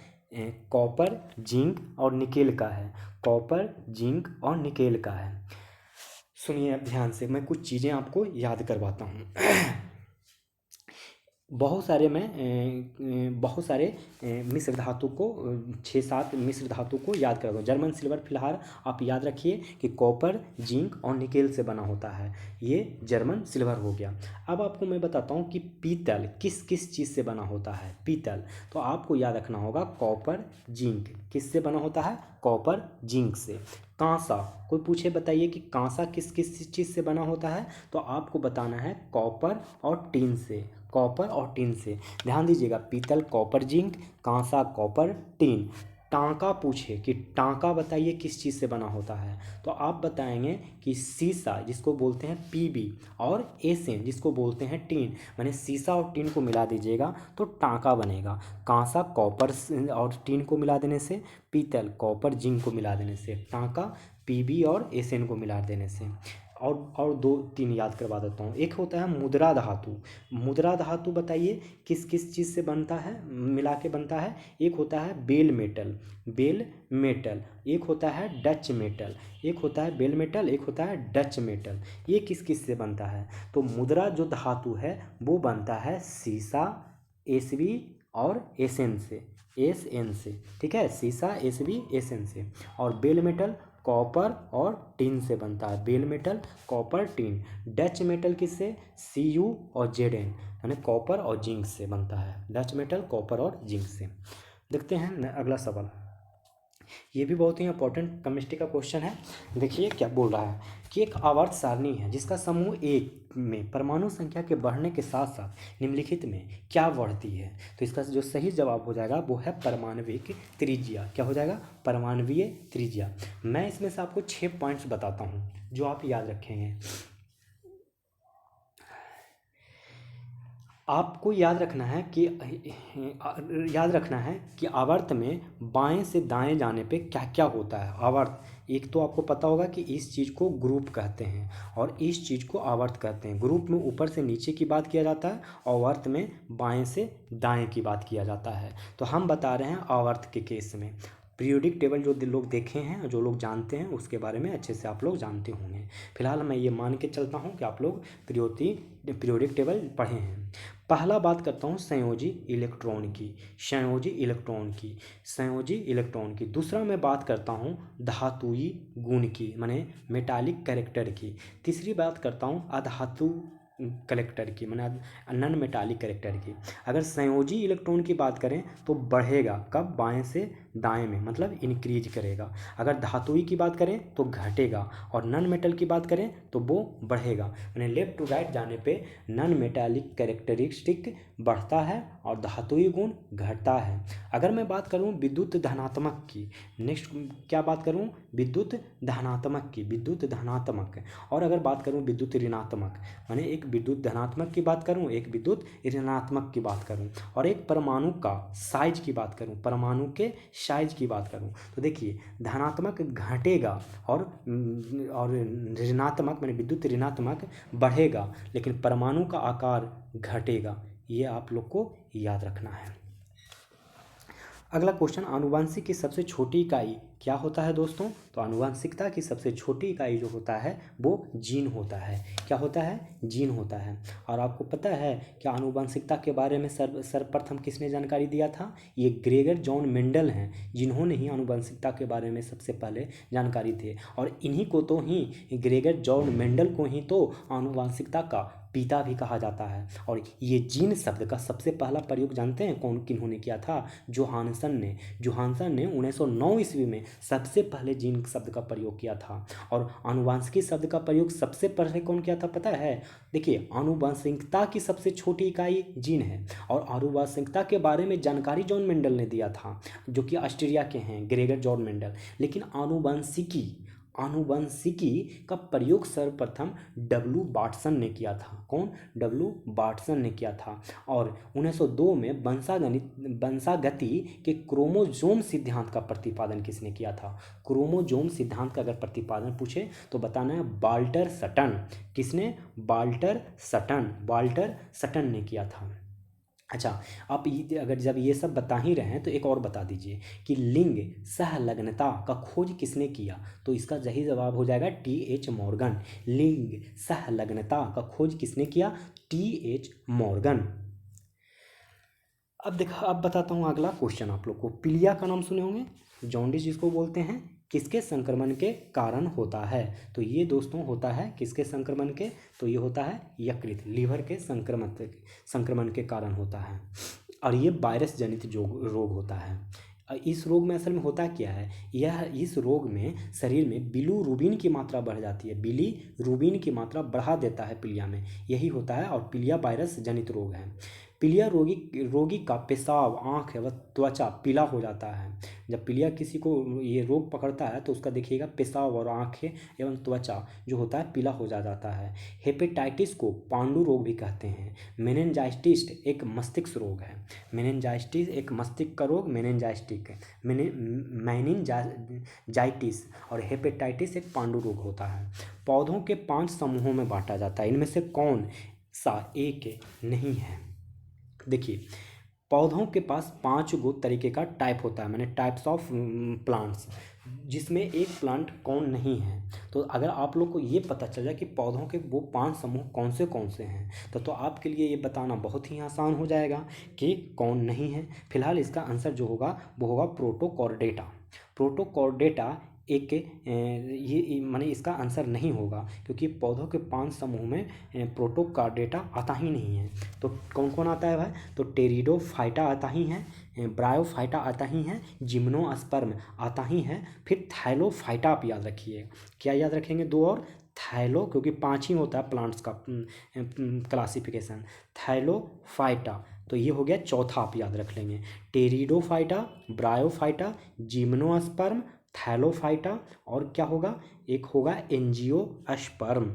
कॉपर, जिंक और निकेल का है। कॉपर, जिंक और निकेल का है। सुनिए अब ध्यान से, मैं कुछ चीज़ें आपको याद करवाता हूँ। बहुत सारे मिश्र धातु को 6-7 मिश्र धातु को याद करा दो। जर्मन सिल्वर फिलहाल आप याद रखिए कि कॉपर, जिंक और निकेल से बना होता है। ये जर्मन सिल्वर हो गया। अब आपको मैं बताता हूँ कि पीतल किस किस चीज़ से बना होता है। पीतल तो आपको याद रखना होगा कॉपर, जिंक। किस से बना होता है? कॉपर, जिंक से। कांसा, कोई पूछे बताइए कि कांसा किस किस चीज़ से बना होता है, तो आपको बताना है कॉपर और टिन से। कॉपर और टिन से। ध्यान दीजिएगा, पीतल कॉपर जिंक, कांसा कॉपर टिन। टांका पूछे कि टांका बताइए किस चीज़ से बना होता है, तो आप बताएंगे कि सीसा जिसको बोलते हैं पीबी और एसेन जिसको बोलते हैं टीन, माने सीसा और टीन को मिला दीजिएगा तो टांका बनेगा। कांसा कॉपर और टीन को मिला देने से, पीतल कॉपर जिंक को मिला देने से, टांका पीबी और एसेन को मिला देने से। और 2-3 याद करवा देता हूँ। एक होता है मुद्रा धातु। मुद्रा धातु बताइए किस किस चीज़ से बनता है, मिला के बनता है। एक होता है बेल मेटल, बेल मेटल। एक होता है डच मेटल, एक होता है बेल मेटल, एक होता है डच मेटल। ये किस किस से बनता है? तो मुद्रा जो धातु है वो बनता है सीसा, एसबी और एसएन से। एस एन से, ठीक है, सीसा, एसबी, एसएन से। और बेल मेटल कॉपर और टिन से बनता है। Bell metal copper tin. Dutch metal किससे? Cu और Zn, यानी कॉपर और जिंक से बनता है। डच मेटल कॉपर और जिंक से। देखते हैं अगला सवाल। ये भी बहुत ही इंपॉर्टेंट केमिस्ट्री का क्वेश्चन है। देखिए क्या बोल रहा है कि एक आवर्त सारणी है जिसका समूह एक में परमाणु संख्या के बढ़ने के साथ साथ निम्नलिखित में क्या बढ़ती है। तो इसका जो सही जवाब हो जाएगा वो है परमाणविक त्रिज्या। क्या हो जाएगा? परमाणवीय त्रिज्या। मैं इसमें से आपको 6 पॉइंट्स बताता हूँ जो आप याद रखेंगे। आपको याद रखना है कि आवर्त में बाएं से दाएं जाने पे क्या क्या होता है। आवर्त, एक तो आपको पता होगा कि इस चीज़ को ग्रुप कहते हैं और इस चीज़ को आवर्त कहते हैं। ग्रुप में ऊपर से नीचे की बात किया जाता है, आवर्त में बाएं से दाएं की बात किया जाता है। तो हम बता रहे हैं आवर्त के केस में। पीरियोडिक टेबल जो लोग देखे हैं, जो लोग जानते हैं, उसके बारे में अच्छे से आप लोग जानते होंगे। फिलहाल मैं ये मान के चलता हूँ कि आप लोग पीरियोडिक टेबल पढ़े हैं। पहला बात करता हूँ संयोजी इलेक्ट्रॉन की। संयोजी इलेक्ट्रॉन की, संयोजी इलेक्ट्रॉन की। दूसरा मैं बात करता हूँ धातुई गुण की, माने मेटालिक कैरेक्टर की। तीसरी बात करता हूँ अधातु कलेक्टर की, माने नॉन मेटालिक कैरेक्टर की। अगर संयोजी इलेक्ट्रॉन की बात करें तो बढ़ेगा कब? बाएं से दाएं में, मतलब इंक्रीज करेगा। अगर धातुई की बात करें तो घटेगा, और नॉन मेटल की बात करें तो वो बढ़ेगा। यानी लेफ्ट टू राइट जाने पे नॉन मेटालिक कैरेक्टरिस्टिक बढ़ता है और धातुई गुण घटता है। अगर मैं बात करूं विद्युत धनात्मक की, नेक्स्ट क्या बात करूं? विद्युत धनात्मक की, विद्युत धनात्मक। और अगर बात करूं विद्युत ऋणात्मक, माने एक विद्युत धनात्मक की बात करूं, एक विद्युत ऋणात्मक की बात करूं, और एक परमाणु का साइज की बात करूं, परमाणु के साइज की बात करूं, तो देखिए धनात्मक घटेगा और ऋणात्मक माने विद्युत ऋणात्मक बढ़ेगा, लेकिन परमाणु का आकार घटेगा। ये आप लोग को याद रखना है। अगला क्वेश्चन, आनुवंशिक की सबसे छोटी इकाई क्या होता है दोस्तों? तो आनुवंशिकता की सबसे छोटी इकाई जो होता है वो जीन होता है। क्या होता है? जीन होता है। और आपको पता है कि आनुवंशिकता के बारे में सर्वप्रथम किसने जानकारी दिया था? ये ग्रेगर जॉन मेंडल हैं, जिन्होंने ही आनुवंशिकता के बारे में सबसे पहले जानकारी दी। और इन्हीं को तो ही, ग्रेगर जॉन मेंडल को ही तो आनुवंशिकता का पिता भी कहा जाता है। और ये जीन शब्द का सबसे पहला प्रयोग जानते हैं कौन किन्होंने किया था? जोहानसन ने। 1909 ईस्वी में सबसे पहले जीन शब्द का प्रयोग किया था। और आनुवंशिकी शब्द का प्रयोग सबसे पहले कौन किया था पता है? देखिए, आनुवंशिकता की सबसे छोटी इकाई जीन है, और आनुवंशिकता के बारे में जानकारी जॉन मेंडल ने दिया था, जो कि ऑस्ट्रेलिया के हैं, ग्रेगर जॉन मेंडल। लेकिन आनुवंशिकी का प्रयोग सर्वप्रथम डब्ल्यू वाटसन ने किया था। कौन? डब्ल्यू वाटसन ने किया था। और 1902 में वंशागति के क्रोमोजोम सिद्धांत का प्रतिपादन किसने किया था? क्रोमोजोम सिद्धांत का अगर प्रतिपादन पूछे तो बताना है वाल्टर सटन। किसने? वाल्टर सटन ने किया था। अच्छा, आप अगर जब ये सब बता ही रहे हैं तो एक और बता दीजिए कि लिंग सहलग्नता का खोज किसने किया? तो इसका सही जवाब हो जाएगा T.H. मॉर्गन। लिंग सहलग्नता का खोज किसने किया? T.H. मॉर्गन। अब बताता हूँ अगला क्वेश्चन आप लोग को। पीलिया का नाम सुने होंगे, जॉन्डिस जिसको बोलते हैं, किसके संक्रमण के कारण होता है? तो ये दोस्तों होता है किसके संक्रमण के? तो ये होता है यकृत, लीवर के संक्रमण के कारण होता है, और ये वायरस जनित जो रोग होता है। इस रोग में असल में होता क्या है, इस रोग में शरीर में बिलीरुबिन की मात्रा बढ़ जाती है, बिलीरुबिन की मात्रा बढ़ा देता है पीलिया में, यही होता है, और पीलिया वायरस जनित रोग है। पीलिया रोगी का पेशाब, आँख व त्वचा पीला हो जाता है। जब पीलिया किसी को ये रोग पकड़ता है तो उसका देखिएगा पेशाब और आँखें एवं त्वचा जो होता है पीला हो जाता है। हेपेटाइटिस को पांडु रोग भी कहते हैं। मेनिंजाइटिस एक मस्तिष्क रोग है। मेनिंजाइटिस एक मस्तिष्क का रोग, मेनिंजाइटिस, और हेपेटाइटिस एक पांडु रोग होता है। पौधों के 5 समूहों में बांटा जाता है, इनमें से कौन सा एक नहीं है? देखिए, पौधों के पास 5 गो तरीके का टाइप होता है, मैंने टाइप्स ऑफ प्लांट्स, जिसमें एक प्लांट कौन नहीं है। तो अगर आप लोग को ये पता चल जाए कि पौधों के वो 5 समूह कौन से हैं, तो आपके लिए ये बताना बहुत ही आसान हो जाएगा कि कौन नहीं है। फिलहाल इसका आंसर जो होगा वो होगा प्रोटोकॉर्डेटा। प्रोटोकॉर्डेटा एक ये माने इसका आंसर नहीं होगा, क्योंकि पौधों के 5 समूह में प्रोटोकार्डेटा आता ही नहीं है। तो कौन कौन आता है भाई? तो टेरिडोफाइटा आता ही है, ब्रायोफाइटा आता ही है, जिम्नोस्पर्म आता ही है, फिर थैलोफाइटा। आप याद रखिए, क्या याद रखेंगे? 2 और थैलो, क्योंकि 5 ही होता है प्लांट्स का क्लासिफिकेशन, थैलोफाइटा। तो ये हो गया चौथा, आप याद रख लेंगे, टेरिडोफाइटा, ब्रायोफाइटा, जिम्नोस्पर्म, थैलोफाइटा, और क्या होगा? एक होगा एंजियोस्पर्म।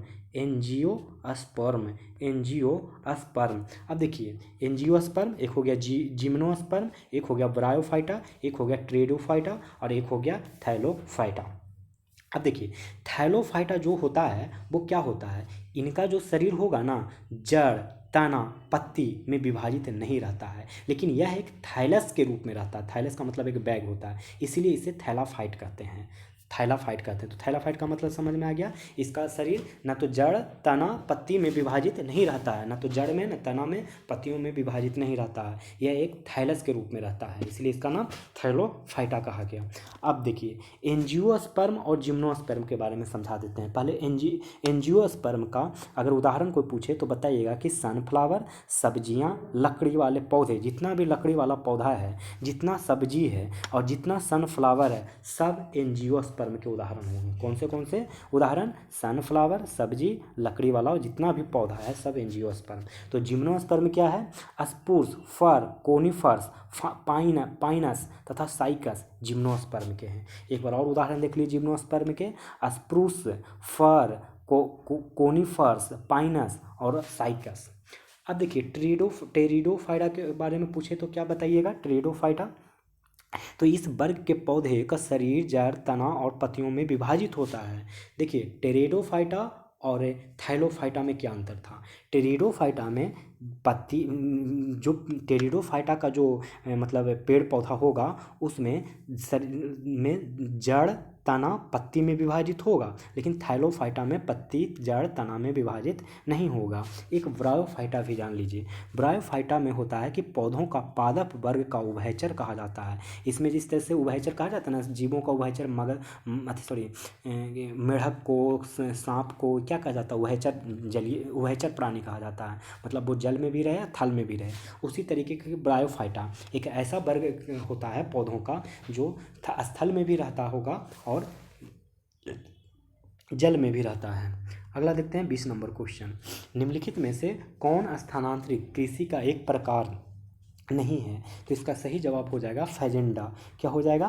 एंजियोस्पर्म। अब देखिए, एंजियोस्पर्म एक हो गया, जिम्नोस्पर्म एक हो गया, ब्रायोफाइटा एक हो गया, टेरिडोफाइटा, और एक हो गया थैलोफाइटा। अब देखिए, थैलोफाइटा जो होता है वो क्या होता है, इनका जो शरीर होगा ना, जड़, तना, पत्ती में विभाजित नहीं रहता है, लेकिन यह एक थैलस के रूप में रहता है। थैलस का मतलब एक बैग होता है, इसीलिए इसे थैलाफाइट कहते हैं। तो थैलाफाइट का मतलब समझ में आ गया। इसका शरीर न तो जड़, तना, पत्ती में विभाजित नहीं रहता है, न तो जड़ में, न तना में, पत्तियों में विभाजित नहीं रहता है, यह एक थैलस के रूप में रहता है, इसलिए इसका नाम थैलोफाइटा कहा गया। अब देखिए, एंजियोस्पर्म और जिम्नोस्पर्म के बारे में समझा देते हैं। पहले एंजियोस्पर्म का अगर उदाहरण कोई पूछे तो बताइएगा कि सनफ्लावर, सब्जियां, लकड़ी वाले पौधे, जितना भी लकड़ी वाला पौधा है, जितना सब्जी है और जितना सनफ्लावर है, सब एंजियोस्पर्म के उदाहरण होंगे। कौन से उदाहरण? सनफ्लावर, सब्जी, लकड़ी वाला और जितना भी पौधा है सब एंजियोस्पर्म। तो जिम्नोस्पर्म क्या है? स्पूर्स, फर, कोनिफर्स, पाइनस तथा साइकस जिम्नोस्पर्म के हैं। एक बार और उदाहरण देख लीजिए जिम्नोस्पर्म के, स्प्रूस, फर, कोनिफर्स, पाइनस और साइकस। अब देखिए, टेरिडोफाइटा के बारे में पूछे तो क्या बताइएगा? टेरिडोफाइटा, तो इस वर्ग के पौधे का शरीर जड़, तना और पत्तियों में विभाजित होता है। देखिए, टेरिडोफाइटा और थैलोफाइटा में क्या अंतर था? टेरिडोफाइटा में पत्ती, जो टेरिडोफाइटा का जो मतलब पेड़ पौधा होगा उसमें में जड़, तना, पत्ती में विभाजित होगा, लेकिन थैलोफाइटा में पत्ती, जड़, तना में विभाजित नहीं होगा। एक ब्रायोफाइटा भी जान लीजिए। ब्रायोफाइटा में होता है कि पौधों का पादप वर्ग का उभयचर कहा जाता है। इसमें जिस तरह से उभयचर कहा जाता है ना, जीवों का उभयचर, मेढक को, सांप को क्या कहा जाता है? उभयचर, जलीय उभयचर प्राणी कहा जाता है, मतलब वो जल में भी रहे थल में भी रहे। उसी तरीके के ब्रायोफाइटा एक ऐसा वर्ग होता है पौधों का जो स्थल में भी रहता होगा और जल में भी रहता है। अगला देखते हैं 20 नंबर क्वेश्चन। निम्नलिखित में से कौन स्थानांतरित कृषि का एक प्रकार नहीं है? तो इसका सही जवाब हो जाएगा फैजेंडा। क्या हो जाएगा?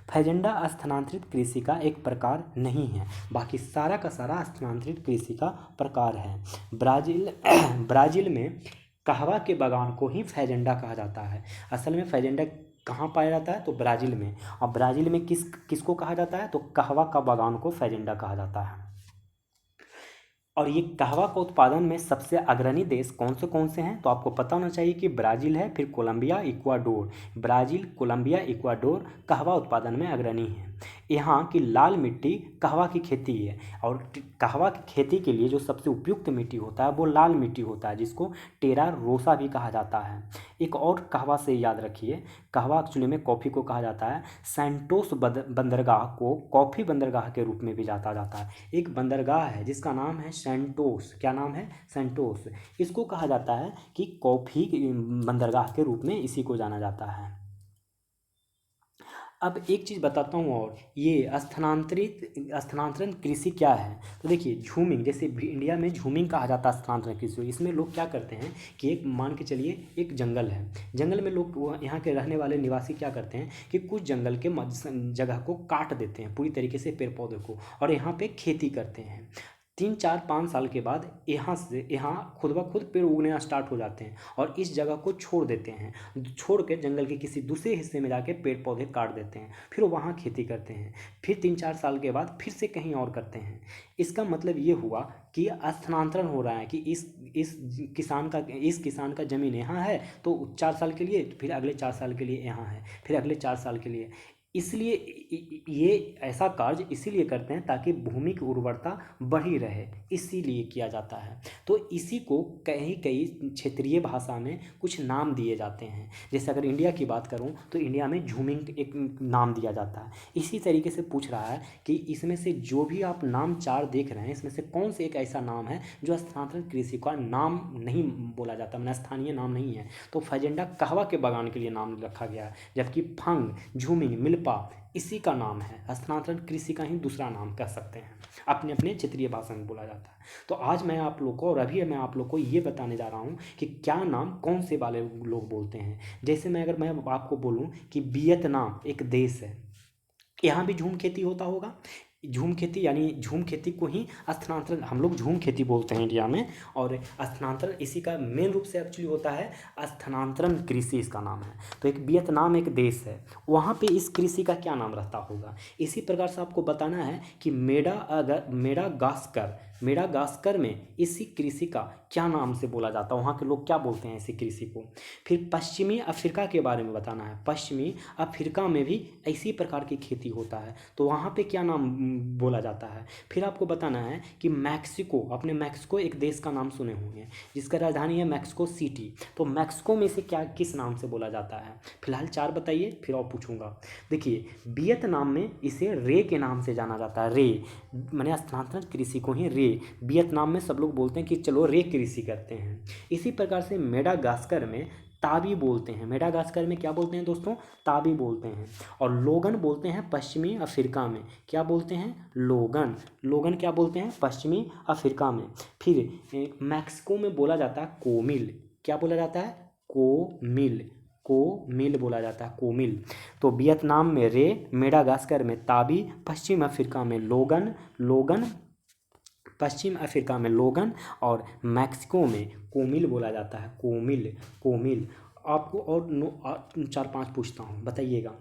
फैजेंडा स्थानांतरित कृषि का एक प्रकार नहीं है, बाकी सारा का सारा स्थानांतरित कृषि का प्रकार है। ब्राज़ील में कहवा के बागान को ही फैजेंडा कहा जाता है। असल में फैजेंडा कहाँ पाया जाता है? तो ब्राज़ील में। और ब्राज़ील में किसको कहा जाता है? तो कहवा का बागान को फैजेंडा कहा जाता है। और ये कहवा का उत्पादन में सबसे अग्रणी देश कौन से हैं? तो आपको पता होना चाहिए कि ब्राज़ील है, फिर Colombia, Ecuador. Brazil, Colombia, Ecuador कहवा उत्पादन में अग्रणी है। यहाँ की लाल मिट्टी कहवा की खेती है, और कहवा की खेती के लिए जो सबसे उपयुक्त मिट्टी होता है वो लाल मिट्टी होता है, जिसको टेरा रोसा भी कहा जाता है। एक और कहवा से याद रखिए, कहवा एक्चुअली में कॉफ़ी को कहा जाता है। सैंटोस बंदरगाह को कॉफ़ी बंदरगाह के रूप में भी जाता जाता है। एक बंदरगाह है जिसका नाम है सैंटोस। क्या नाम है? सैंटोस। इसको कहा जाता है कि कॉफ़ी बंदरगाह के रूप में इसी को जाना जाता है। अब एक चीज़ बताता हूँ, और ये स्थानांतरण कृषि क्या है। तो देखिए, झूमिंग, जैसे इंडिया में झूमिंग कहा जाता है स्थानांतरण कृषि। इसमें लोग क्या करते हैं कि एक मान के चलिए एक जंगल है, जंगल में लोग यहाँ के रहने वाले निवासी क्या करते हैं कि कुछ जंगल के जगह को काट देते हैं पूरी तरीके से, पेड़ पौधे को, और यहाँ पे खेती करते हैं। 3 4 5 साल के बाद यहाँ खुद ब खुद पेड़ उगने स्टार्ट हो जाते हैं, और इस जगह को छोड़ देते हैं, छोड़ के जंगल के किसी दूसरे हिस्से में जाके पेड़ पौधे काट देते हैं, फिर वहाँ खेती करते हैं, फिर 3 4 साल के बाद फिर से कहीं और करते हैं। इसका मतलब ये हुआ कि स्थानांतरण हो रहा है कि इस किसान का ज़मीन यहाँ है तो 4 साल के लिए, फिर अगले 4 साल के लिए यहाँ है, फिर अगले 4 साल के लिए। इसलिए ये ऐसा कार्य इसीलिए करते हैं ताकि भूमि की उर्वरता बढ़ी रहे, इसीलिए किया जाता है। तो इसी को कई कई क्षेत्रीय भाषा में कुछ नाम दिए जाते हैं। जैसे अगर इंडिया की बात करूं तो इंडिया में झूमिंग एक नाम दिया जाता है। इसी तरीके से पूछ रहा है कि इसमें से जो भी आप नाम 4 देख रहे हैं, इसमें से कौन से एक ऐसा नाम है जो स्थानांतरण कृषि का नाम नहीं बोला जाता, मैंने स्थानीय नाम नहीं है। तो फजेंडा कहवा के बागान के लिए नाम रखा गया है, जबकि फंग, झूमिंग, मिल्पा इसी का नाम है। स्थानांतरण कृषि का ही दूसरा नाम कह सकते हैं, अपने अपने क्षेत्रीय भाषा में बोला जाता है। तो आज मैं आप लोग को, और अभी मैं आप लोग को ये बताने जा रहा हूँ कि क्या नाम कौन से वाले लोग बोलते हैं। जैसे अगर मैं आपको बोलूँ कि वियतनाम एक देश है, यहाँ भी झूम खेती होता होगा। झूम खेती यानी झूम खेती को ही स्थानांतरण हम लोग झूम खेती बोलते हैं इंडिया में, और स्थानांतरण इसी का मेन रूप से एक्चुअली होता है स्थानांतरण कृषि, इसका नाम है। तो एक वियतनाम एक देश है, वहाँ पे इस कृषि का क्या नाम रहता होगा। इसी प्रकार से आपको बताना है कि मेडागास्कर में इसी कृषि का क्या नाम से बोला जाता है, वहाँ के लोग क्या बोलते हैं इसी कृषि को। फिर पश्चिमी अफ्रीका के बारे में बताना है, पश्चिमी अफ्रीका में भी इसी प्रकार की खेती होता है, तो वहाँ पे क्या नाम बोला जाता है। फिर आपको बताना है कि मैक्सिको, अपने मैक्सिको एक देश का नाम सुने होंगे जिसका राजधानी है मैक्सिको सिटी, तो मैक्सिको में से क्या किस नाम से बोला जाता है। फिलहाल 4 बताइए, फिर और पूछूंगा। देखिए, वियतनाम में इसे रे के नाम से जाना जाता है। रे मैंने स्थानांतरण कृषि को ही रे, वियतनाम में सब लोग बोलते हैं कि चलो रे कृषि करते हैं। इसी प्रकार से मेडागास्कर में ताबी बोलते हैं। मेडागास्कर में क्या बोलते हैं दोस्तों? ताबी बोलते हैं। और लोगन बोलते हैं पश्चिमी अफ्रीका में, क्या बोलते हैं? लोगन। लोगन क्या बोलते हैं? पश्चिमी अफ्रीका में। फिर मैक्सिको में बोला जाता है कोमिल। क्या बोला जाता है? कोमिल। कोमिल बोला जाता है, कोमिल। तो वियतनाम में रे, मेडागास्कर में ताबी, पश्चिम अफ्रीका में लोगन, पश्चिम अफ्रीका में लोगन, और मैक्सिको में कोमिल बोला जाता है, कोमिल। आपको और 4 5 पूछता हूँ, बताइएगा।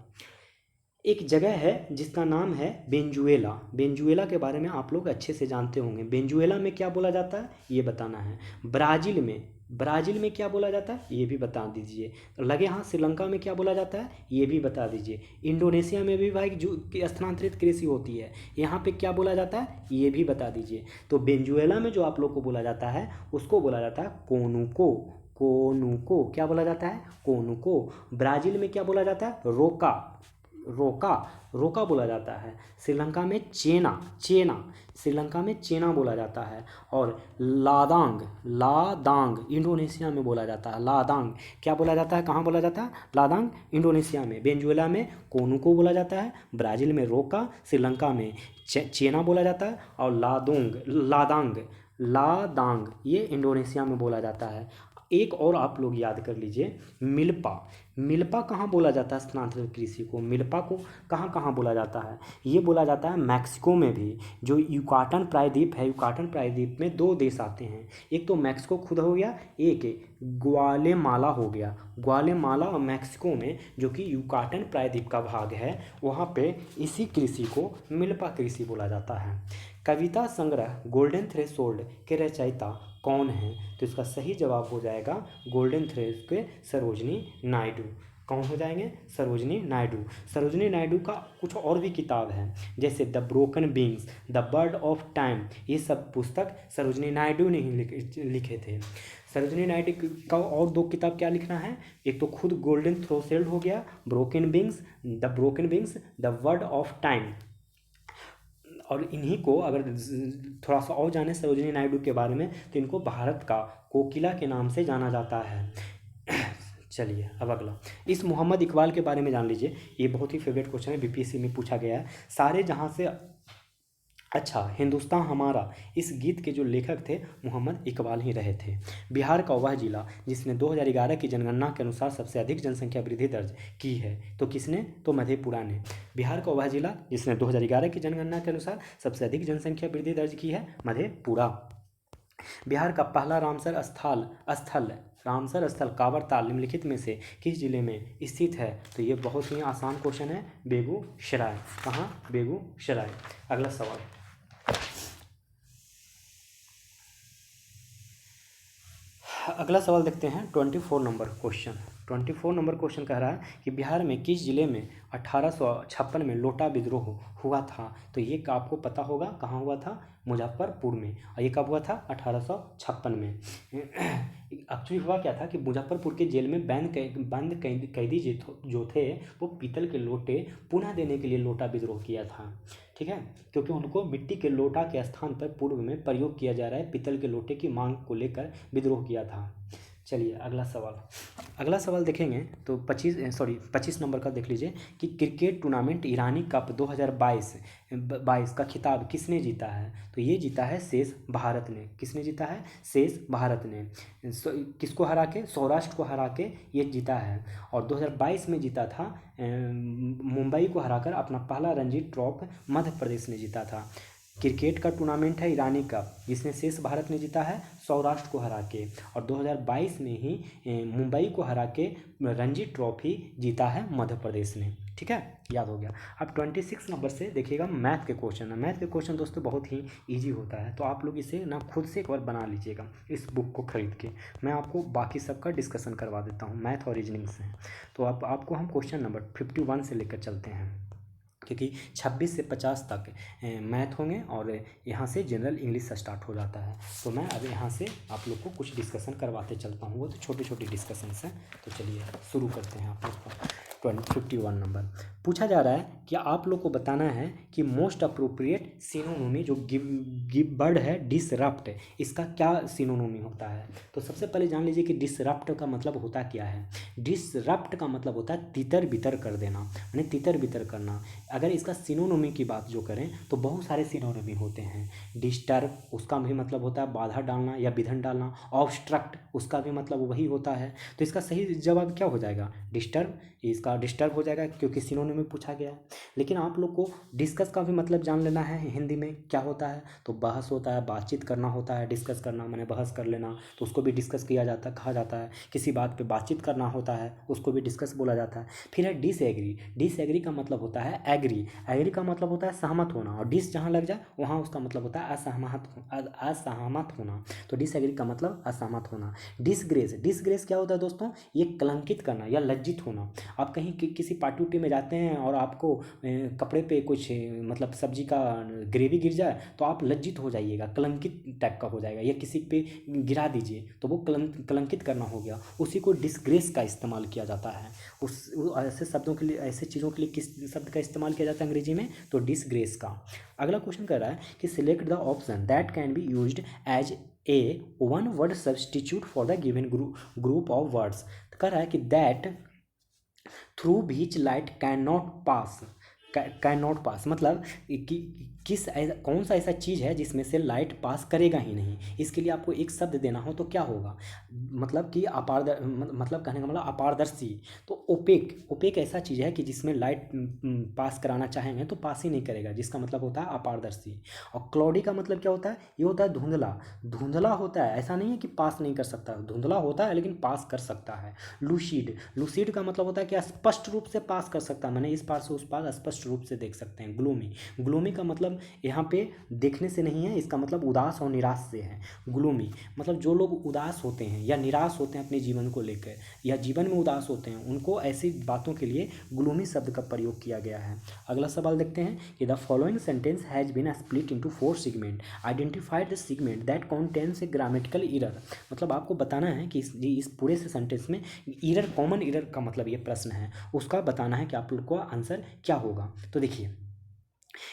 एक जगह है जिसका नाम है वेनेजुएला। वेनेजुएला के बारे में आप लोग अच्छे से जानते होंगे। वेनेजुएला में क्या बोला जाता है ये बताना है। ब्राज़ील में क्या बोला जाता है ये भी बता दीजिए। लगे हाँ, श्रीलंका में क्या बोला जाता है ये भी बता दीजिए। इंडोनेशिया में भी भाई जो स्थानांतरित कृषि होती है, यहाँ पे क्या बोला जाता है ये भी बता दीजिए। तो वेनेजुएला में जो आप लोग को बोला जाता है उसको बोला जाता है कोनुको। क्या बोला जाता है? कोनुको। ब्राज़ील में क्या बोला जाता है? रोका बोला जाता है। श्रीलंका में चेना बोला जाता है। और लादांग इंडोनेशिया में बोला जाता है। लादांग क्या बोला जाता है? कहाँ बोला जाता है? लादांग इंडोनेशिया में। वेनेजुएला में कोनुको बोला जाता है, ब्राज़ील में रोका, श्रीलंका में चेना बोला जाता है, और लादांग ये इंडोनेशिया में बोला जाता है। एक और आप लोग याद कर लीजिए, मिल्पा कहाँ बोला जाता है स्थानांतरित कृषि को? मिल्पा को कहाँ कहाँ बोला जाता है? ये बोला जाता है मैक्सिको में भी। जो युकाटन प्रायद्वीप है, युकाटन प्रायद्वीप में 2 देश आते हैं, एक तो मैक्सिको खुद हो गया, एक ग्वालेमाला हो गया। ग्वालेमाला और मैक्सिको में जो कि युकाटन प्रायद्वीप का भाग है, वहाँ पे इसी कृषि को मिल्पा कृषि बोला जाता है। कविता संग्रह गोल्डन थ्रेशोल्ड के रचयिता कौन है? तो इसका सही जवाब हो जाएगा गोल्डन थ्रेड के सरोजनी नायडू। कौन हो जाएंगे? सरोजनी नायडू। सरोजनी नायडू का कुछ और भी किताब है, जैसे the broken wings, the bird of time, ये सब पुस्तक सरोजनी नायडू ने ही लिखे थे। सरोजनी नायडू का और दो किताब क्या लिखना है, एक तो खुद गोल्डन थ्रोसेल्ड हो गया, broken wings, the word of time. और इन्हीं को अगर थोड़ा सा और जाने सरोजनी नायडू के बारे में, तो इनको भारत का कोकिला के नाम से जाना जाता है। चलिए अब अगला, इस मोहम्मद इकबाल के बारे में जान लीजिए। ये बहुत ही फेवरेट क्वेश्चन है, बीपीएससी में पूछा गया है। सारे जहाँ से अच्छा हिंदुस्तान हमारा, इस गीत के जो लेखक थे मोहम्मद इकबाल ही रहे थे। बिहार का वह जिला जिसने 2011 की जनगणना के अनुसार सबसे अधिक जनसंख्या वृद्धि दर्ज की है, तो किसने? तो मधेपुरा ने। बिहार का वह जिला जिसने 2011 की जनगणना के अनुसार सबसे अधिक जनसंख्या वृद्धि दर्ज की है, मधेपुरा। बिहार का पहला रामसर स्थल कांवड़ ताल निम्नलिखित में से किस जिले में स्थित है? तो ये बहुत ही आसान क्वेश्चन है, बेगूसराय। कहाँ? बेगूसराय। अगला सवाल, अगला सवाल देखते हैं 24 नंबर क्वेश्चन। 24 नंबर क्वेश्चन कह रहा है कि बिहार में किस जिले में 1856 में लोटा विद्रोह हुआ था? तो ये आपको पता होगा, कहाँ हुआ था? मुजफ्फरपुर में। और ये कब हुआ था? 1856 में। एक्चुअली हुआ क्या था कि मुजफ्फरपुर के जेल में बंद कैदी जो थे, वो पीतल के लोटे पुनः देने के लिए लोटा विद्रोह किया था। ठीक है, क्योंकि उनको मिट्टी के लोटा के स्थान पर पूर्व में प्रयोग किया जा रहा है पीतल के लोटे की मांग को लेकर विद्रोह किया था। चलिए अगला सवाल देखेंगे तो 25 नंबर का देख लीजिए कि क्रिकेट टूर्नामेंट ईरानी कप 2022 का खिताब किसने जीता है? तो ये जीता है शेष भारत ने। किसने जीता है? शेष भारत ने। किसको हरा के? सौराष्ट्र को हरा के ये जीता है। और 2022 में जीता था मुंबई को हराकर अपना पहला रणजी ट्रॉफी मध्य प्रदेश ने जीता था। क्रिकेट का टूर्नामेंट है ईरानी कप, जिसने शेष भारत ने जीता है सौराष्ट्र को हरा के। और 2022 में ही मुंबई को हरा के रणजी ट्रॉफी जीता है मध्य प्रदेश ने। ठीक है, याद हो गया। अब 26 नंबर से देखिएगा, मैथ के क्वेश्चन है। मैथ के क्वेश्चन दोस्तों बहुत ही इजी होता है, तो आप लोग इसे ना खुद से एक बार बना लीजिएगा इस बुक को खरीद के। मैं आपको बाकी सबका डिस्कशन करवा देता हूँ मैथ और रीजनिंग से। तो आपको हम क्वेश्चन नंबर 51 से लेकर चलते हैं, क्योंकि 26 से 50 तक मैथ होंगे और यहाँ से जनरल इंग्लिश स्टार्ट हो जाता है। तो मैं अब यहाँ से आप लोग को कुछ डिस्कशन करवाते चलता हूँ, वो तो छोटे छोटे डिस्कशंस हैं। तो चलिए शुरू करते हैं। आप लोग का 51 नंबर पूछा जा रहा है कि आप लोग को बताना है कि मोस्ट अप्रोप्रिएट सिनोनिमी जो गिवर्ड है डिसरप्ट, इसका क्या सिनोनिमी होता है? तो सबसे पहले जान लीजिए कि डिसरप्ट का मतलब होता क्या है। डिसरप्ट का मतलब होता है तितर बितर कर देना, यानी तितर बितर करना। अगर इसका सिनोनिमी की बात जो करें तो बहुत सारे सिनोनिमी होते हैं। डिस्टर्ब, उसका भी मतलब होता है बाधा डालना या विघन डालना। ऑब्स्ट्रक्ट, उसका भी मतलब वही होता है। तो इसका सही जवाब क्या हो जाएगा? डिस्टर्ब। इसका डिस्टर्ब हो जाएगा क्योंकि सिनोनिमी पूछा गया है। लेकिन आप लोग को डिस्कस का भी मतलब जान लेना है हिंदी में क्या होता है। तो बहस होता है, बातचीत करना होता है। डिस्कस करना माने बहस कर लेना, तो उसको भी डिस्कस किया जाता है, कहा जाता है। किसी बात पे बातचीत करना होता है, उसको भी डिस्कस बोला जाता है। फिर है डिसएग्री। डिसएग्री का मतलब होता है एग्री। एग्री का मतलब होता है सहमत होना, और डिस जहाँ लग जाए वहाँ उसका मतलब होता है असहमत होना। तो डिसएग्री का मतलब असहमत होना। डिसग्रेस, डिसग्रेस क्या होता है दोस्तों? ये कलंकित करना या लज्जित होना। आप कहीं किसी पार्टी उटी में जाते हैं और आपको कपड़े पे कुछ मतलब सब्जी का ग्रेवी गिर जाए तो आप लज्जित हो जाइएगा, कलंकित टाइप का हो जाएगा। या किसी पे गिरा दीजिए तो वो कलंकित करना हो गया, उसी को डिसग्रेस का इस्तेमाल किया जाता है। ऐसे शब्दों के लिए, ऐसे चीज़ों के लिए किस शब्द का इस्तेमाल किया जाता है अंग्रेजी में? तो डिसग्रेस का। अगला क्वेश्चन कर रहा है कि select the option that can be used as a one word substitute for the given group of words. कह रहा है कि that through which light can not pass मतलब कौन सा ऐसा चीज़ है जिसमें से लाइट पास करेगा ही नहीं। इसके लिए आपको एक शब्द देना हो तो क्या होगा? मतलब कि मतलब कहने का मतलब अपारदर्शी। तो ओपेक ऐसा चीज़ है कि जिसमें लाइट पास कराना चाहेंगे तो पास ही नहीं करेगा, जिसका मतलब होता है अपारदर्शी। और क्लॉडी का मतलब क्या होता है? ये होता है धुंधला होता है, ऐसा नहीं है कि पास नहीं कर सकता, धुंधला होता है लेकिन पास कर सकता है। लूसीड का मतलब होता है कि स्पष्ट रूप से पास कर सकता है, मैंने इस पार से उस पार स्पष्ट रूप से देख सकते हैं। ग्लूमी का मतलब मतलब यहाँ पे देखने से नहीं है, इसका मतलब उदास और निराश से है। ग्लूमी मतलब जो लोग उदास होते हैं या निराश होते हैं अपने जीवन को लेकर, या जीवन में उदास होते हैं, उनको ऐसी बातों के लिए ग्लूमी शब्द का प्रयोग किया गया है। अगला सवाल देखते हैं कि the following sentence has been split into 4 segment, identified the segment that contains a grammatical error. मतलब आपको बताना है कि इस पूरे से सेंटेंस में एरर, कॉमन एरर का मतलब ये प्रश्न है, उसका बताना है कि आप लोग का आंसर क्या होगा। तो देखिए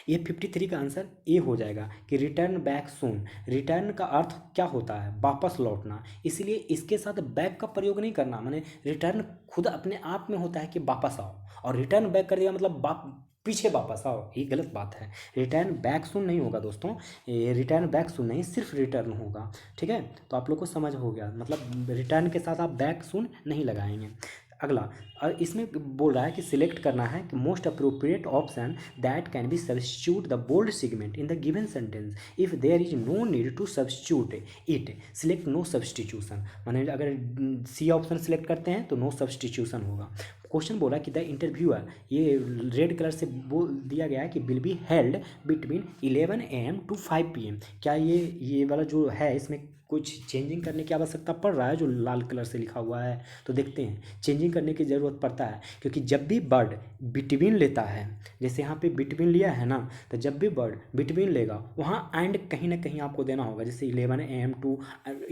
ये 53 का आंसर ए हो जाएगा कि रिटर्न बैक सून। रिटर्न का अर्थ क्या होता है? वापस लौटना, इसीलिए इसके साथ बैक का प्रयोग नहीं करना। माने रिटर्न खुद अपने आप में होता है कि वापस आओ, और रिटर्न बैक कर दिया मतलब पीछे वापस आओ, ये गलत बात है। रिटर्न बैक सुन नहीं होगा दोस्तों, ये रिटर्न बैक सुन नहीं, सिर्फ रिटर्न होगा। ठीक है, तो आप लोग को समझ हो गया, मतलब रिटर्न के साथ आप बैक सुन नहीं लगाएंगे। अगला इसमें बोल रहा है कि सिलेक्ट करना है कि most appropriate option that can be substitute the bold segment in the given sentence if there is no need to substitute it, select no substitution. माने अगर सी ऑप्शन सिलेक्ट करते हैं तो नो सब्स्टिट्यूशन होगा। Question बोला कि the interviewer, ये red colour से बोल दिया गया है कि will be held between 11 AM to 5 PM। क्या ये वाला जो है इसमें कुछ चेंजिंग करने की आवश्यकता पड़ रहा है? जो लाल कलर से लिखा हुआ है तो देखते हैं, चेंजिंग करने की ज़रूरत पड़ता है, क्योंकि जब भी वर्ड बिटवीन लेता है, जैसे यहाँ पे बिटवीन लिया है ना, तो जब भी वर्ड बिटवीन लेगा वहाँ एंड कहीं ना कहीं आपको देना होगा। जैसे 11 AM to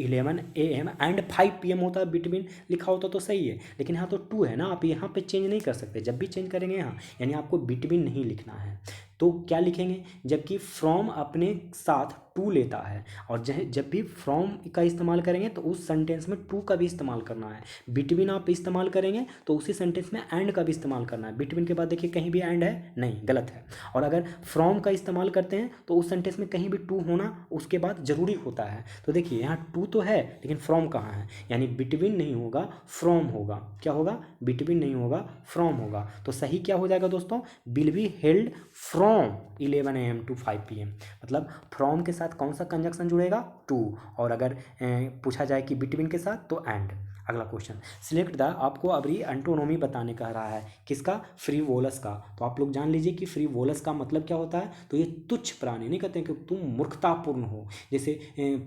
11 AM and 5 PM होता है, बिटवीन लिखा होता तो सही है, लेकिन यहाँ तो 2 है ना, आप यहाँ पे चेंज नहीं कर सकते। जब भी चेंज करेंगे यहाँ, यानी आपको बिटवीन नहीं लिखना है, तो क्या लिखेंगे? जबकि फ्रॉम अपने साथ टू लेता है, और जब भी फ्रॉम का इस्तेमाल करेंगे तो उस सेंटेंस में टू का भी इस्तेमाल करना है। बिटवीन आप इस्तेमाल करेंगे तो उसी सेंटेंस में एंड का भी इस्तेमाल करना है। बिटवीन के बाद देखिए कहीं भी एंड है नहीं, गलत है। और अगर फ्रॉम का इस्तेमाल करते हैं तो उस सेंटेंस में कहीं भी टू होना उसके बाद ज़रूरी होता है। तो देखिए यहाँ टू तो है लेकिन फ्रॉम कहाँ है, यानी बिटवीन नहीं होगा, फ्रॉम होगा। क्या होगा? बिटवीन नहीं होगा, फ्रॉम होगा। तो सही क्या हो जाएगा दोस्तों? Will be held from 11 AM to 5 PM। मतलब फ्रॉम के साथ कौन सा कंजक्शन जुड़ेगा? टू। और अगर पूछा जाए कि बिटवीन के साथ तो एंड। अगला क्वेश्चन, सिलेक्ट द, आपको अभी एंटोनोमी बताने कह रहा है, किसका? फ्रीवोलस का। तो आप लोग जान लीजिए कि फ्रीवोलस का मतलब क्या होता है। तो ये तुच्छ प्राणी, नहीं कहते हैं कि तुम मूर्खतापूर्ण हो। जैसे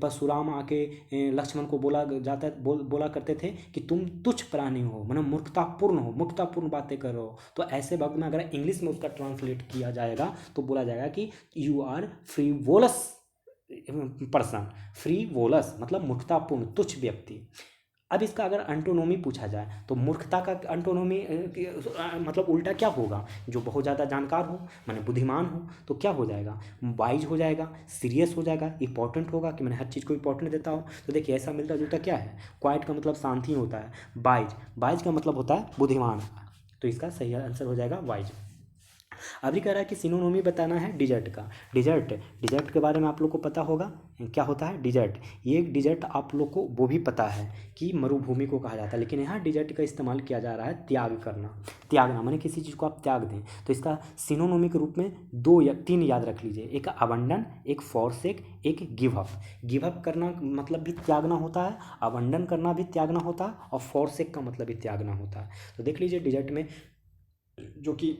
परशुराम आके लक्ष्मण को बोला जाता है, बोला करते थे कि तुम तुच्छ प्राणी हो, मतलब मूर्खतापूर्ण हो, मूर्खतापूर्ण बातें कर रहे हो। तो ऐसे वक्त में अगर इंग्लिश में उसका ट्रांसलेट किया जाएगा तो बोला जाएगा कि यू आर फ्रीवोलस पर्सन। फ्रीवोलस मतलब मूर्खतापूर्ण, तुच्छ व्यक्ति। अब इसका अगर एंटोनोमी पूछा जाए तो मूर्खता का एंटोनोमी मतलब उल्टा क्या होगा? जो बहुत ज़्यादा जानकार हो, माने बुद्धिमान हो, तो क्या हो जाएगा? वाइज हो जाएगा, सीरियस हो जाएगा, इंपॉर्टेंट होगा कि मैंने हर चीज़ को इंपॉर्टेंट देता हो। तो देखिए ऐसा मिलता जुलता क्या है? क्वाइट का मतलब शांति होता है, वाइज का मतलब होता है बुद्धिमान। तो इसका सही आंसर हो जाएगा वाइज। अभी कह रहा है कि सिनोनोमी बताना है डिजर्ट का। डिजर्ट के बारे में आप लोग को पता होगा क्या होता है डिजर्ट। ये डिजर्ट आप लोग को वो भी पता है कि मरुभूमि को कहा जाता है, लेकिन यहाँ डिजर्ट का इस्तेमाल किया जा रहा है त्याग करना। त्यागना माने किसी चीज़ को आप त्याग दें। तो इसका सिनोनोमी के रूप में 2 या 3 याद रख लीजिए, एक अबंडन, एक फॉरसेक, एक गिव अप। गिव अप करना मतलब भी त्यागना होता है, अबंडन करना भी त्यागना होता है, और फॉरसेक का मतलब भी त्यागना होता है। तो देख लीजिए डिजर्ट में जो कि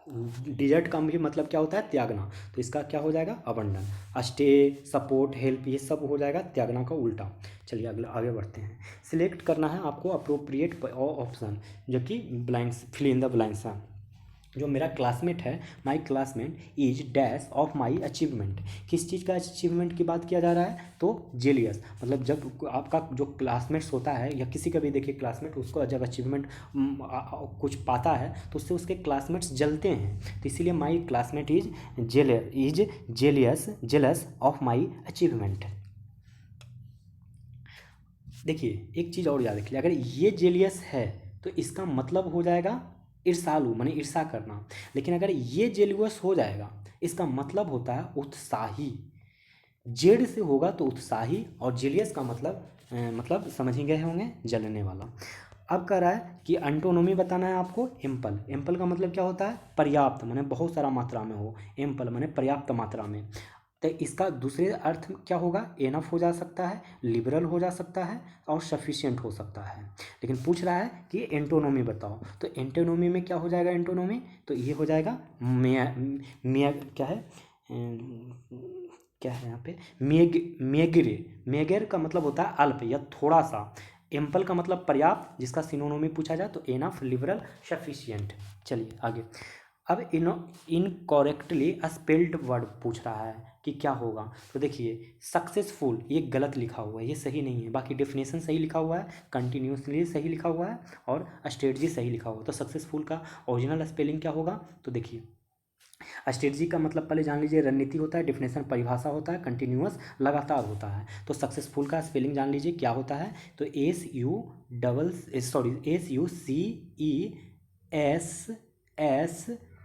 डिजर्ट का भी मतलब क्या होता है? त्यागना। तो इसका क्या हो जाएगा? अबंडन। स्टे, सपोर्ट, हेल्प, ये सब हो जाएगा त्यागना का उल्टा। चलिए अगला आगे बढ़ते हैं। सिलेक्ट करना है आपको अप्रोप्रिएट ऑप्शन, जो कि blanks, fill in the blanks है। जो मेरा क्लासमेट है, my classmate is dash of my achievement. किस चीज़ का अचीवमेंट की बात किया जा रहा है? तो जेलियस, मतलब जब आपका जो क्लासमेट्स होता है या किसी का भी देखिए क्लासमेट, उसको जब अचीवमेंट कुछ पाता है तो उससे उसके क्लासमेट्स जलते हैं। तो इसीलिए माई classmate is jealous of my achievement. देखिए एक चीज़ और याद रखिए, अगर ये जेलियस है तो इसका मतलब हो जाएगा ईर्षालु, माने ईर्षा करना। लेकिन अगर ये जेलियस हो जाएगा इसका मतलब होता है उत्साही। जेड से होगा तो उत्साही, और जेलियस का मतलब समझ ही गए होंगे, जलने वाला। अब कह रहा है कि एंटोनोमी बताना है आपको। एम्पल, एम्पल का मतलब क्या होता है? पर्याप्त, माने बहुत सारा मात्रा में हो। एम्पल माने पर्याप्त मात्रा में। तो इसका दूसरे अर्थ क्या होगा, एनफ हो जा सकता है, लिबरल हो जा सकता है और सफिशिएंट हो सकता है। लेकिन पूछ रहा है कि एंटोनोमी बताओ, तो एंटोनोमी में क्या हो जाएगा, एंटोनोमी तो ये हो जाएगा मिया क्या है क्या है यहाँ पे मेगरे। मेगर का मतलब होता है अल्प या थोड़ा सा, एम्पल का मतलब पर्याप्त, जिसका सिनोनोमी पूछा जाए तो एनफ, लिबरल, सफिशिएंट। चलिए आगे। अब इनकरेक्टली स्पेल्ड वर्ड पूछ रहा है कि क्या होगा, तो देखिए सक्सेसफुल ये गलत लिखा हुआ है, ये सही नहीं है। बाकी डेफिनेशन सही लिखा हुआ है, कंटिन्यूसली सही लिखा हुआ है और स्ट्रेटजी सही लिखा हुआ है। तो सक्सेसफुल का ओरिजिनल स्पेलिंग क्या होगा, तो देखिए स्ट्रेटजी का मतलब पहले जान लीजिए, रणनीति होता है, डेफिनेशन परिभाषा होता है, कंटिन्यूअस लगातार होता है। तो सक्सेसफुल का स्पेलिंग जान लीजिए क्या होता है, तो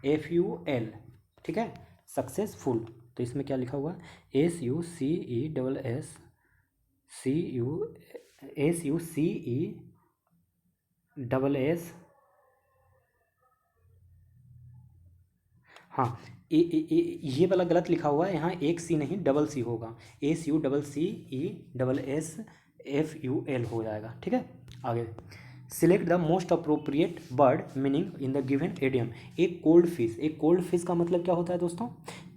SUCCESSFUL, ठीक है, सक्सेसफुल। तो इसमें क्या लिखा हुआ है, SUCCESS, हाँ ये वाला गलत लिखा हुआ है, यहाँ एक सी नहीं डबल सी होगा, SUCCESSFUL हो जाएगा, ठीक है। आगे, select the most appropriate word meaning in the given idiom. एक कोल्ड फिश, एक कोल्ड फिश का मतलब क्या होता है दोस्तों,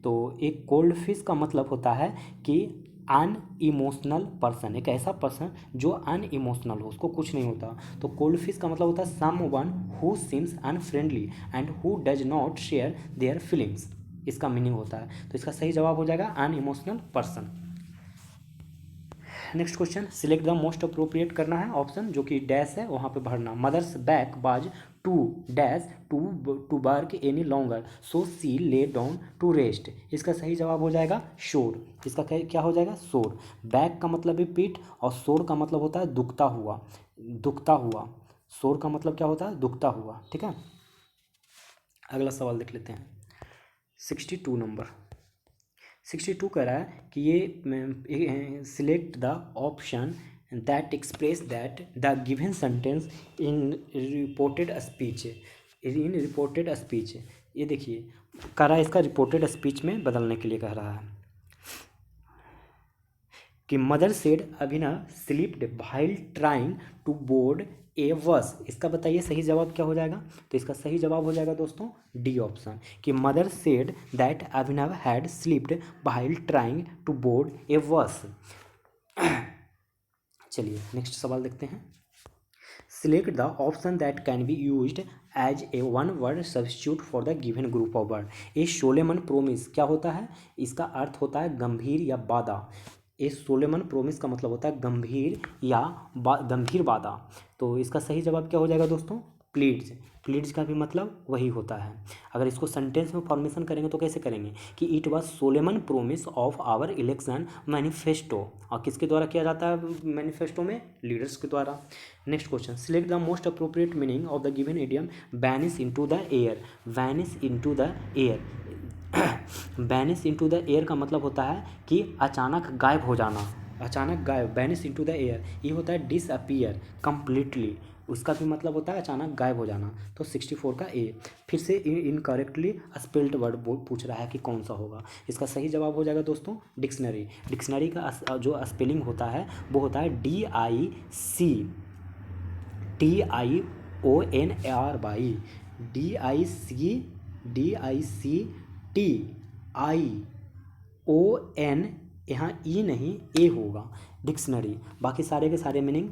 तो एक कोल्ड फिश का मतलब होता है कि अनइमोशनल पर्सन, एक ऐसा पर्सन जो अनइमोशनल हो, उसको कुछ नहीं होता। तो कोल्ड फिश का मतलब होता है someone who seems unfriendly and who does not share their feelings, इसका मीनिंग होता है। तो इसका सही जवाब हो जाएगा unemotional person. Next question, select the most appropriate करना है ऑप्शन, जो कि डैश है वहाँ पे भरना। Mothers back bars to dash to work any longer so she lay down to rest, इसका सही जवाब हो जाएगा शोर। इसका क्या हो जाएगा, शोर। बैक का मतलब है पीठ और शोर का मतलब होता है दुखता हुआ, दुखता हुआ। शोर का मतलब क्या होता है, दुखता हुआ, ठीक है। अगला सवाल देख लेते हैं, 62 नंबर। 62 कह रहा है कि ये select the option that express that the given sentence in reported speech, ये देखिए कह रहा है इसका रिपोर्टेड स्पीच में बदलने के लिए कह रहा है कि mother said Abhinav slipped while trying to board a bus, इसका बताइए सही जवाब क्या हो जाएगा। तो इसका सही जवाब हो जाएगा दोस्तों डी ऑप्शन, कि mother said that Abhinav had slipped while trying to board a bus. चलिए नेक्स्ट सवाल देखते हैं, select the option that can be used as a one word substitute for the given group of word. A solemn promise क्या होता है, इसका अर्थ होता है गंभीर या वादा। ए सोलेमन प्रोमिस का मतलब होता है गंभीर या गंभीर वादा। तो इसका सही जवाब क्या हो जाएगा दोस्तों, प्लीड्स। प्लीड्स का भी मतलब वही होता है। अगर इसको सेंटेंस में फॉर्मेशन करेंगे तो कैसे करेंगे कि it was solemn promise of our election manifesto, और किसके द्वारा किया जाता है मैनिफेस्टो में, लीडर्स के द्वारा। Next question, select the most appropriate meaning of the given idiom vanish into the air. Vanish into the air, vanish into the air का मतलब होता है कि अचानक गायब हो जाना, अचानक गायब, वैनिश इनटू द एयर। ये होता है डिसअपीयर कंप्लीटली, उसका भी मतलब होता है अचानक गायब हो जाना। तो 64 का ए। फिर से इनकरेक्टली स्पेल्ड वर्ड पूछ रहा है कि कौन सा होगा। इसका सही जवाब हो जाएगा दोस्तों डिक्शनरी। डिक्शनरी का जो स्पेलिंग होता है वो होता है DICTIONRY, DICTION, यहाँ ई नहीं ए होगा, डिक्शनरी। बाकी सारे के सारे मीनिंग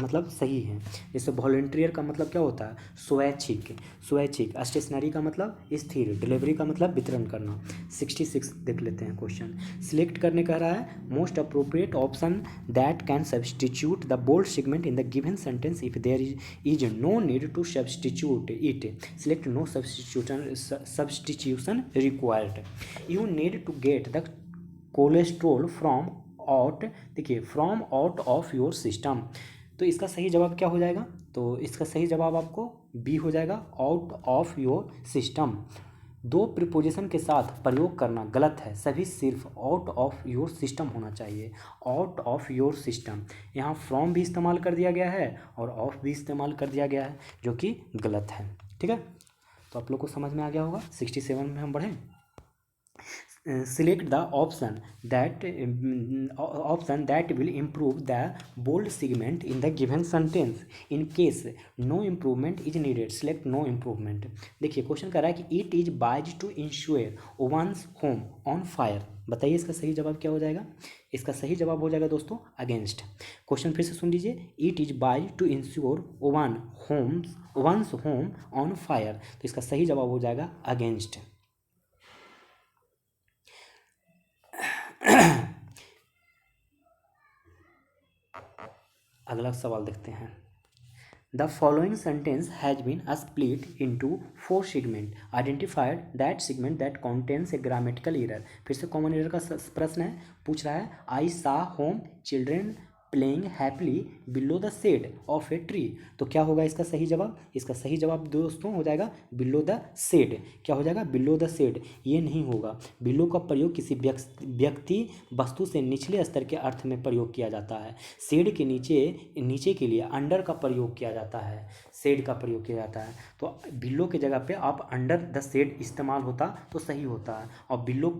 मतलब सही है। जैसे वॉलंटियर का मतलब क्या होता है, स्वैच्छिक, स्वैच्छिक। स्टेशनरी का मतलब स्थिर, डिलीवरी का मतलब वितरण करना। 66 देख लेते हैं क्वेश्चन, सिलेक्ट करने कह रहा है most appropriate option that can substitute the bold segment in the given sentence if there is no need to substitute it. Select no substitution required. You need to get the cholesterol from out, देखिए from out of your system. तो इसका सही जवाब क्या हो जाएगा, तो इसका सही जवाब आपको बी हो जाएगा, आउट ऑफ योर सिस्टम। दो प्रीपोजिशन के साथ प्रयोग करना गलत है, सभी सिर्फ आउट ऑफ योर सिस्टम होना चाहिए, आउट ऑफ योर सिस्टम। यहाँ फ्रॉम भी इस्तेमाल कर दिया गया है और ऑफ भी इस्तेमाल कर दिया गया है, जो कि गलत है, ठीक है। तो आप लोग को समझ में आ गया होगा। 67 में हम बढ़ें, select the option that will improve the bold segment in the given sentence. In case no improvement is needed, select no improvement. देखिए क्वेश्चन कर रहा है कि it is wise to ensure one's home on fire. बताइए इसका सही जवाब क्या हो जाएगा? इसका सही जवाब हो जाएगा दोस्तों अगेंस्ट। क्वेश्चन फिर से सुन लीजिए, it is wise to ensure once home on fire, तो इसका सही जवाब हो जाएगा अगेंस्ट। अगला सवाल देखते हैं। The following sentence has been split into 4 segment, identified that segment that contains a grammatical error. फिर से कॉमन एरर का प्रश्न है, पूछ रहा है I saw home children playing happily below the shade of a tree. तो क्या होगा इसका सही जवाब? इसका सही जवाब दोस्तों हो जाएगा बिलो द शेड। क्या हो जाएगा? Below the shade. ये नहीं होगा। बिलो का प्रयोग किसी व्यक्ति वस्तु से निचले स्तर के अर्थ में प्रयोग किया जाता है। शेड के नीचे के लिए अंडर का प्रयोग किया जाता है, शेड का प्रयोग किया जाता है। तो बिलो के जगह पे आप अंडर द शेड इस्तेमाल होता तो सही होता है। और बिलो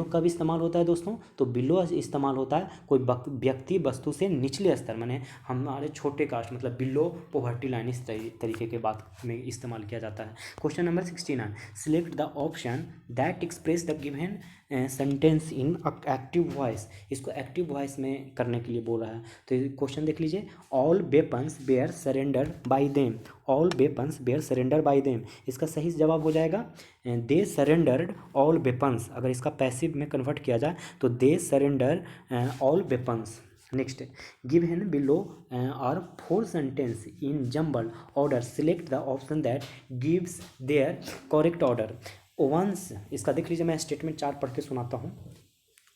का भी इस्तेमाल होता है दोस्तों, तो बिलो इस्तेमाल होता है कोई व्यक्ति वस्तु से निचले स्तर, माने हमारे छोटे कास्ट, मतलब बिलो पॉवर्टी लाइन, इस तरीके के बात में इस्तेमाल किया जाता है। Question number 69, select the option that express the given sentence in active voice. इसको एक्टिव वॉइस में करने के लिए बोल रहा है। तो क्वेश्चन देख लीजिए, all weapons bear surrender by them, all weapons bear surrender by them. इसका सही जवाब हो जाएगा दे सरेंडर्ड ऑल वेपन्स। अगर इसका पैसिव में कन्वर्ट किया जाए तो they surrender all weapons. Next, given below are 4 sentence in jumble order, select the option that gives their correct order. Once, इसका देख लीजिए, मैं स्टेटमेंट 4 पढ़ के सुनाता हूँ।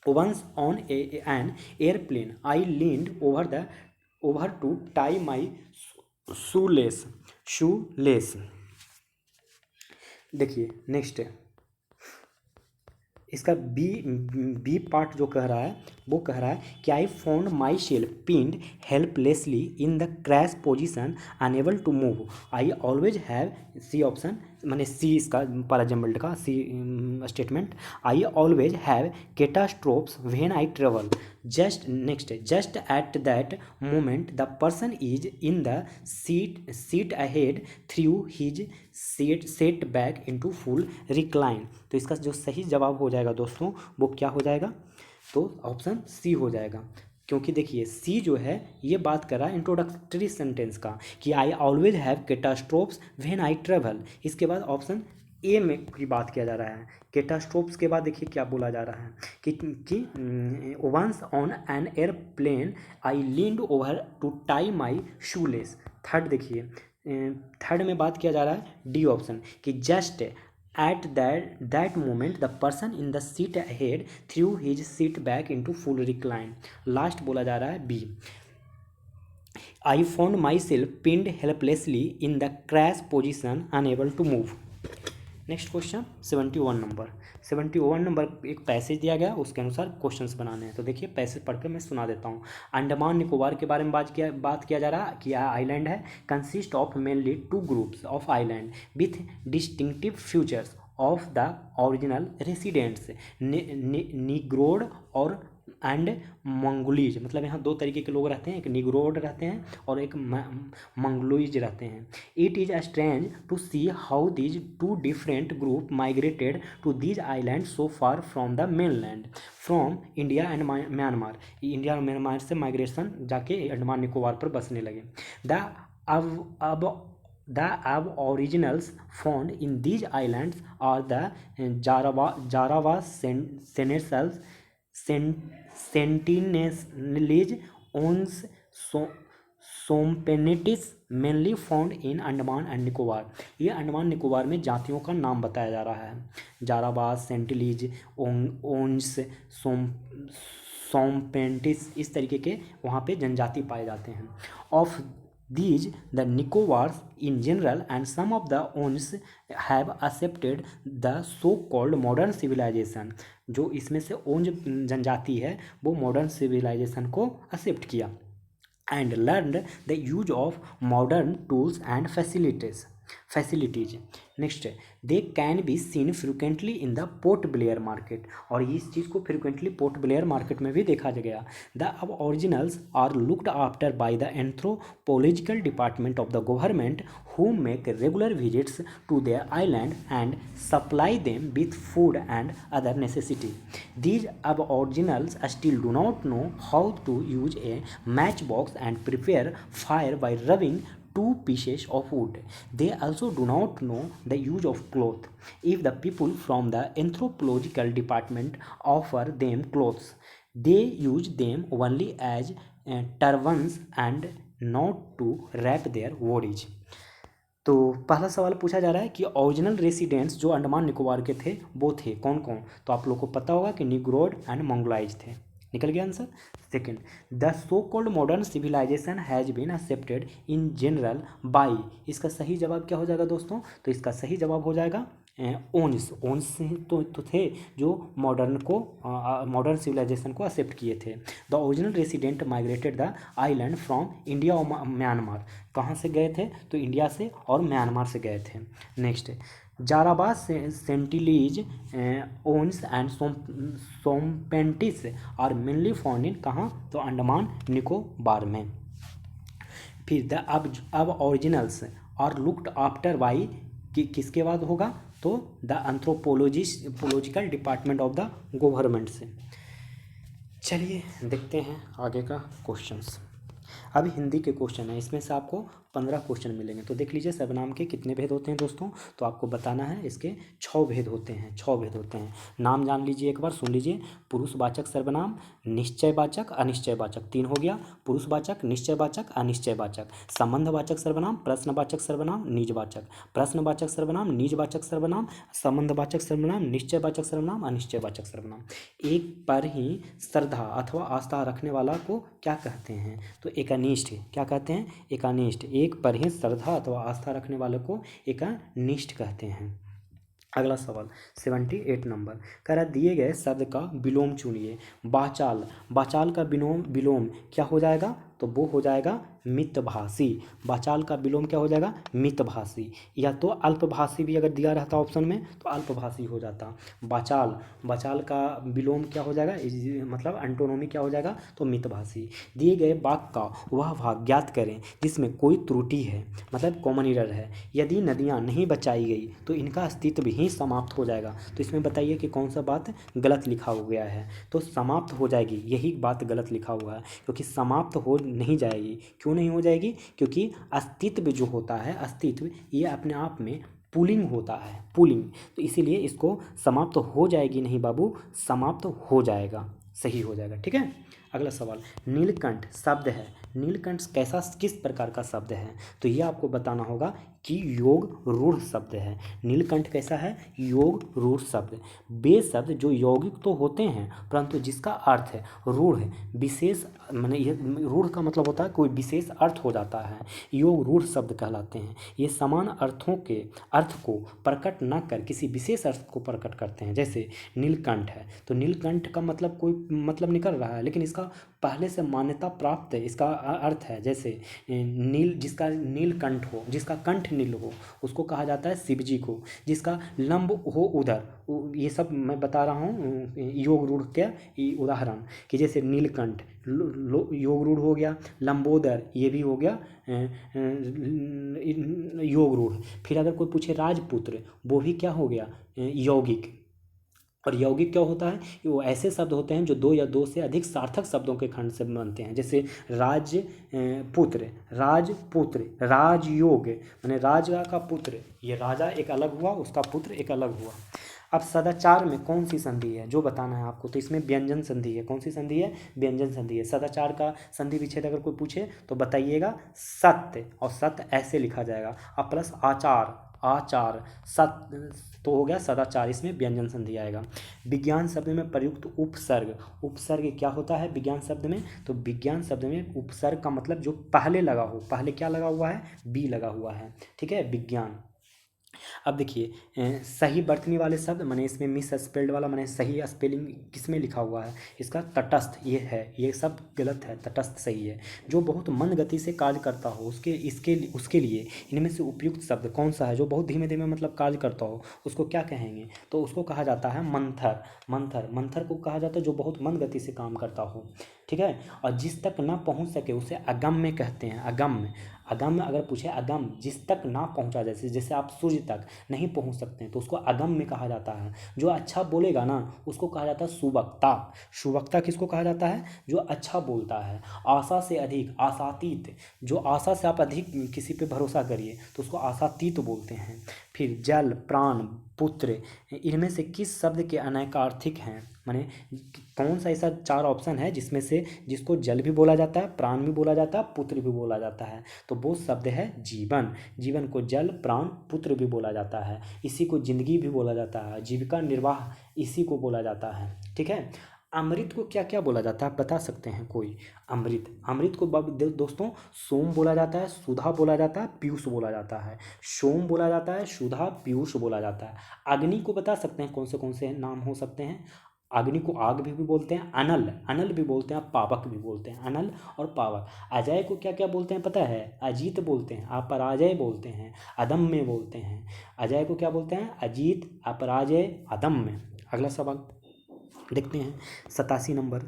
Once on an airplane I leaned over to tie my shoelace. देखिए next, इसका बी पार्ट जो कह रहा है वो कह रहा है कि I found myself pinned helplessly in the crash position unable to move. I always have, C option, माने सी इसका पहला जम्बल्ड का C statement, I always have catastrophes when I travel. Just at that moment the person is in the seat ahead through his set back into full recline. तो इसका जो सही जवाब हो जाएगा दोस्तों वो क्या हो जाएगा? तो ऑप्शन सी हो जाएगा। क्योंकि देखिए सी जो है ये बात कर रहा है इंट्रोडक्टरी सेंटेंस का कि I always have catastrophes when I travel. इसके बाद ऑप्शन ए में की बात किया जा रहा है। कैटास्ट्रोफ्स के बाद देखिए क्या बोला जा रहा है कि once on an airplane I leaned over to tie my shoelace. Third देखिए, थर्ड में बात किया जा रहा है डी ऑप्शन कि just at that moment the person in the seat ahead threw his seat back into full recline। Last बोला जा रहा है B, I found myself pinned helplessly in the crash position unable to move। Next question 71 number एक passage दिया गया, उसके अनुसार questions बनाने हैं। तो देखिए पैसेज पढ़कर मैं सुना देता हूँ। अंडमान निकोबार के बारे में बात किया जा रहा कि यह आइलैंड है, consist of mainly 2 groups of island with distinctive features of the original residents, Negroid और एंड मंगोलीज। मतलब यहाँ 2 तरीके के लोग रहते हैं, एक निग्रोड रहते हैं और एक मंगोलीज रहते हैं। It is strange to see how these 2 different group migrated to these island so far from the mainland from India and Myanmar. India और म्यांमार से माइग्रेशन जाके अंडमान निकोबार पर बसने लगे। The aboriginals found in these islands are the Jarawa Sentinelese, Ons, Sompenitis, mainly found in Andaman and Nicobar. ये अंडमान निकोबार में जातियों का नाम बताया जा रहा है, जारावास, सेंटिलीज, ओन्स, सोम्पेंटिस, इस तरीके के वहाँ पे जनजाति पाए जाते हैं। Of these the Nicobars in general and some of the Ons have accepted the so called modern civilization। जो इसमें से ओंज जनजाति है वो मॉडर्न सिविलाइजेशन को एक्सेप्ट किया। and learned the use of modern tools and facilities। Facilities. Next, they can be seen frequently in the port Blair market, और इस चीज़ को फ्रिक्वेंटली पोर्ट ब्लेयर मार्केट में भी देखा गया। The aboriginals are looked after by the anthropological department of the government who make regular visits to their island and supply them with food and other necessity. These aboriginals still do not know how to use a matchbox and prepare fire by rubbing two pieces of wood. They also do not know the use of cloth. If the people from the anthropological department offer them clothes, they use them only as turbans and not to wrap their bodies. तो पहला सवाल पूछा जा रहा है कि original residents जो अंडमान निकोबार के थे वो थे कौन कौन, तो आप लोग को पता होगा कि निग्रोड एंड मंगोलाइज थे। निकल गया answer. Second, the so called modern civilization has been accepted in general by, इसका सही जवाब क्या हो जाएगा दोस्तों, तो इसका सही जवाब हो जाएगा ओन्स। ओन्स तो थे जो मॉडर्न सिविलाइजेशन को एक्सेप्ट किए थे। The original resident migrated the island from India और म्यांमार, कहाँ से गए थे, तो इंडिया से और म्यांमार से गए थे। Next, Jarawas Sentinelese ones and Shompens are mainly found in कहाँ, तो अंडमान निकोबार में। फिर the aboriginals are looked after by, किसके बाद होगा, तो the anthropological department of the government से। चलिए देखते हैं आगे का क्वेश्चंस। अभी हिंदी के क्वेश्चन है, इसमें से आपको 15 क्वेश्चन मिलेंगे। तो देख लीजिए सर्वनाम के कितने भेद होते हैं दोस्तों, तो आपको बताना है इसके 6 भेद होते हैं। 6 भेद होते हैं। नाम जान लीजिए, एक बार सुन लीजिए। पुरुषवाचक सर्वनाम, निश्चयवाचक, अनिश्चयवाचक, 3 हो गया। पुरुषवाचक, निश्चयवाचक, अनिश्चयवाचक। संबंधवाचक सर्वनाम, प्रश्नवाचक सर्वनाम, निजवाचक। प्रश्नवाचक सर्वनाम, निजवाचक सर्वनाम, संबंधवाचक सर्वनाम, निश्चयवाचक सर्वनाम, अनिश्चयवाचक सर्वनाम। एक पर ही श्रद्धा अथवा आस्था रखने वाला को क्या कहते हैं, तो एकनिष्ठ। क्या कहते हैं, एकनिष्ठ। एक पर ही श्रद्धा अथवा आस्था रखने वाले को एकनिष्ठ कहते हैं। अगला सवाल 78 नंबर कह रहा, दिए गए शब्द का विलोम चुनिए। बाचाल, बाचाल का विलोम क्या हो जाएगा, तो वो हो जाएगा मितभाषी। बाचाल का विलोम क्या हो जाएगा, मितभाषी। या तो अल्पभाषी भी अगर दिया रहता ऑप्शन में तो अल्पभाषी हो जाता। बाचाल का विलोम क्या हो जाएगा, मतलब एंटोनोमी क्या हो जाएगा, तो मितभाषी। दिए गए वाक्य का वह भाग ज्ञात करें जिसमें कोई त्रुटि है, मतलब कॉमन एरर है। यदि नदियाँ नहीं बचाई गई तो इनका अस्तित्व भी समाप्त हो जाएगा। तो इसमें बताइए कि कौन सा बात गलत लिखा हो गया है, तो समाप्त हो जाएगी, यही बात गलत लिखा हुआ है, क्योंकि समाप्त हो नहीं जाएगी। क्यों नहीं हो जाएगी, क्योंकि अस्तित्व जो होता है, अस्तित्व ये अपने आप में पुलिंग होता है, पुलिंग, तो इसीलिए इसको समाप्त हो जाएगी नहीं बाबू, समाप्त हो जाएगा, सही हो जाएगा। ठीक है। अगला सवाल, नीलकंठ शब्द है, नीलकंठ कैसा, किस प्रकार का शब्द है, तो ये आपको बताना होगा कि योग रूढ़ शब्द है। नीलकंठ कैसा है, योग रूढ़ शब्द। वे शब्द जो यौगिक तो होते हैं परंतु जिसका अर्थ है रूढ़, विशेष, माने ये रूढ़ का मतलब होता है कोई विशेष अर्थ हो जाता है, योग रूढ़ शब्द कहलाते हैं। ये समान अर्थों के अर्थ को प्रकट न कर किसी विशेष अर्थ को प्रकट करते हैं। जैसे नीलकंठ है, तो नीलकंठ का मतलब कोई मतलब निकल रहा है, लेकिन इसका पहले से मान्यता प्राप्त है, इसका अर्थ है। जैसे नील, जिसका नीलकंठ हो, जिसका कंठ नील हो, उसको कहा जाता है शिव जी को। जिसका लंब हो उधर, ये सब मैं बता रहा हूँ योग रूढ़ के उदाहरण, कि जैसे नीलकंठ योग रूढ़ हो गया, लंबोदर ये भी हो गया योग रूढ़। फिर अगर कोई पूछे राजपुत्र, वो भी क्या हो गया, यौगिक। और यौगिक क्या होता है, वो ऐसे शब्द होते हैं जो 2 या 2 से अधिक सार्थक शब्दों के खंड से बनते हैं। जैसे पुत्र, राजपुत्र, राजयोग, माने राजा का पुत्र, ये राजा एक अलग हुआ, उसका पुत्र एक अलग हुआ। अब सदाचार में कौन सी संधि है जो बताना है आपको, तो इसमें व्यंजन संधि है। कौन सी संधि है, व्यंजन संधि है। सदाचार का संधि विच्छेद अगर कोई पूछे तो बताइएगा सत्य, और सत्य ऐसे लिखा जाएगा, और प्लस आचार, आचार, सत्य, तो हो गया सदाचार, इसमें व्यंजन संधि आएगा। विज्ञान शब्द में प्रयुक्त उपसर्ग, उपसर्ग क्या होता है विज्ञान शब्द में, तो विज्ञान शब्द में उपसर्ग का मतलब जो पहले लगा हो, पहले क्या लगा हुआ है, बी लगा हुआ है। ठीक है, विज्ञान। अब देखिए सही बर्तनी वाले शब्द माने इसमें मिस स्पेल्ड वाला माने सही स्पेलिंग किसमें लिखा हुआ है, इसका तटस्थ ये है, ये सब गलत है, तटस्थ सही है। जो बहुत मंद गति से कार्य करता हो उसके लिए इनमें से उपयुक्त शब्द कौन सा है। जो बहुत धीमे धीमे मतलब कार्य करता हो उसको क्या कहेंगे, तो उसको कहा जाता है मंथर। मंथर मंथर को कहा जाता है जो बहुत मंद गति से काम करता हो, ठीक है। और जिस तक ना पहुंच सके उसे अगम्य कहते हैं, अगम्य। अगम्य अगर पूछे अगम जिस तक ना पहुंचा, जैसे जैसे आप सूर्य तक नहीं पहुंच सकते हैं तो उसको अगम्य कहा जाता है। जो अच्छा बोलेगा ना उसको कहा जाता है सुवक्ता। सुवक्ता किसको कहा जाता है, जो अच्छा बोलता है। आशा से अधिक, आशातीत, जो आशा से आप अधिक किसी पे भरोसा करिए तो उसको आशातीत बोलते हैं। फिर जल, प्राण, पुत्र, इनमें से किस शब्द के अनैकार्थिक हैं, माने कौन सा ऐसा चार ऑप्शन है जिसमें से जिसको जल भी बोला जाता है, प्राण भी बोला जाता है, पुत्र भी बोला जाता है, तो वो शब्द है जीवन। जीवन को जल, प्राण, पुत्र भी बोला जाता है। इसी को जिंदगी भी बोला जाता है, जीविका निर्वाह इसी को बोला जाता है, ठीक है। अमृत को क्या क्या बोला जाता है आप बता सकते हैं कोई। अमृत, अमृत को दोस्तों सोम बोला जाता है, सुधा बोला जाता है, पीयूष बोला जाता है। सोम बोला जाता है, सुधा, पीयूष बोला जाता है। अग्नि को बता सकते हैं कौन से नाम हो सकते हैं। अग्नि को आग भी बोलते हैं, अनल, अनल भी बोलते हैं, पावक भी बोलते हैं, अनल और पावक। अजय को क्या क्या बोलते हैं पता है, अजीत बोलते हैं, अपराजय बोलते हैं, अदम्य बोलते हैं। अजय को क्या बोलते हैं, अजीत, अपराजय, अदम्य। अगला सवाल देखते हैं 87 नंबर,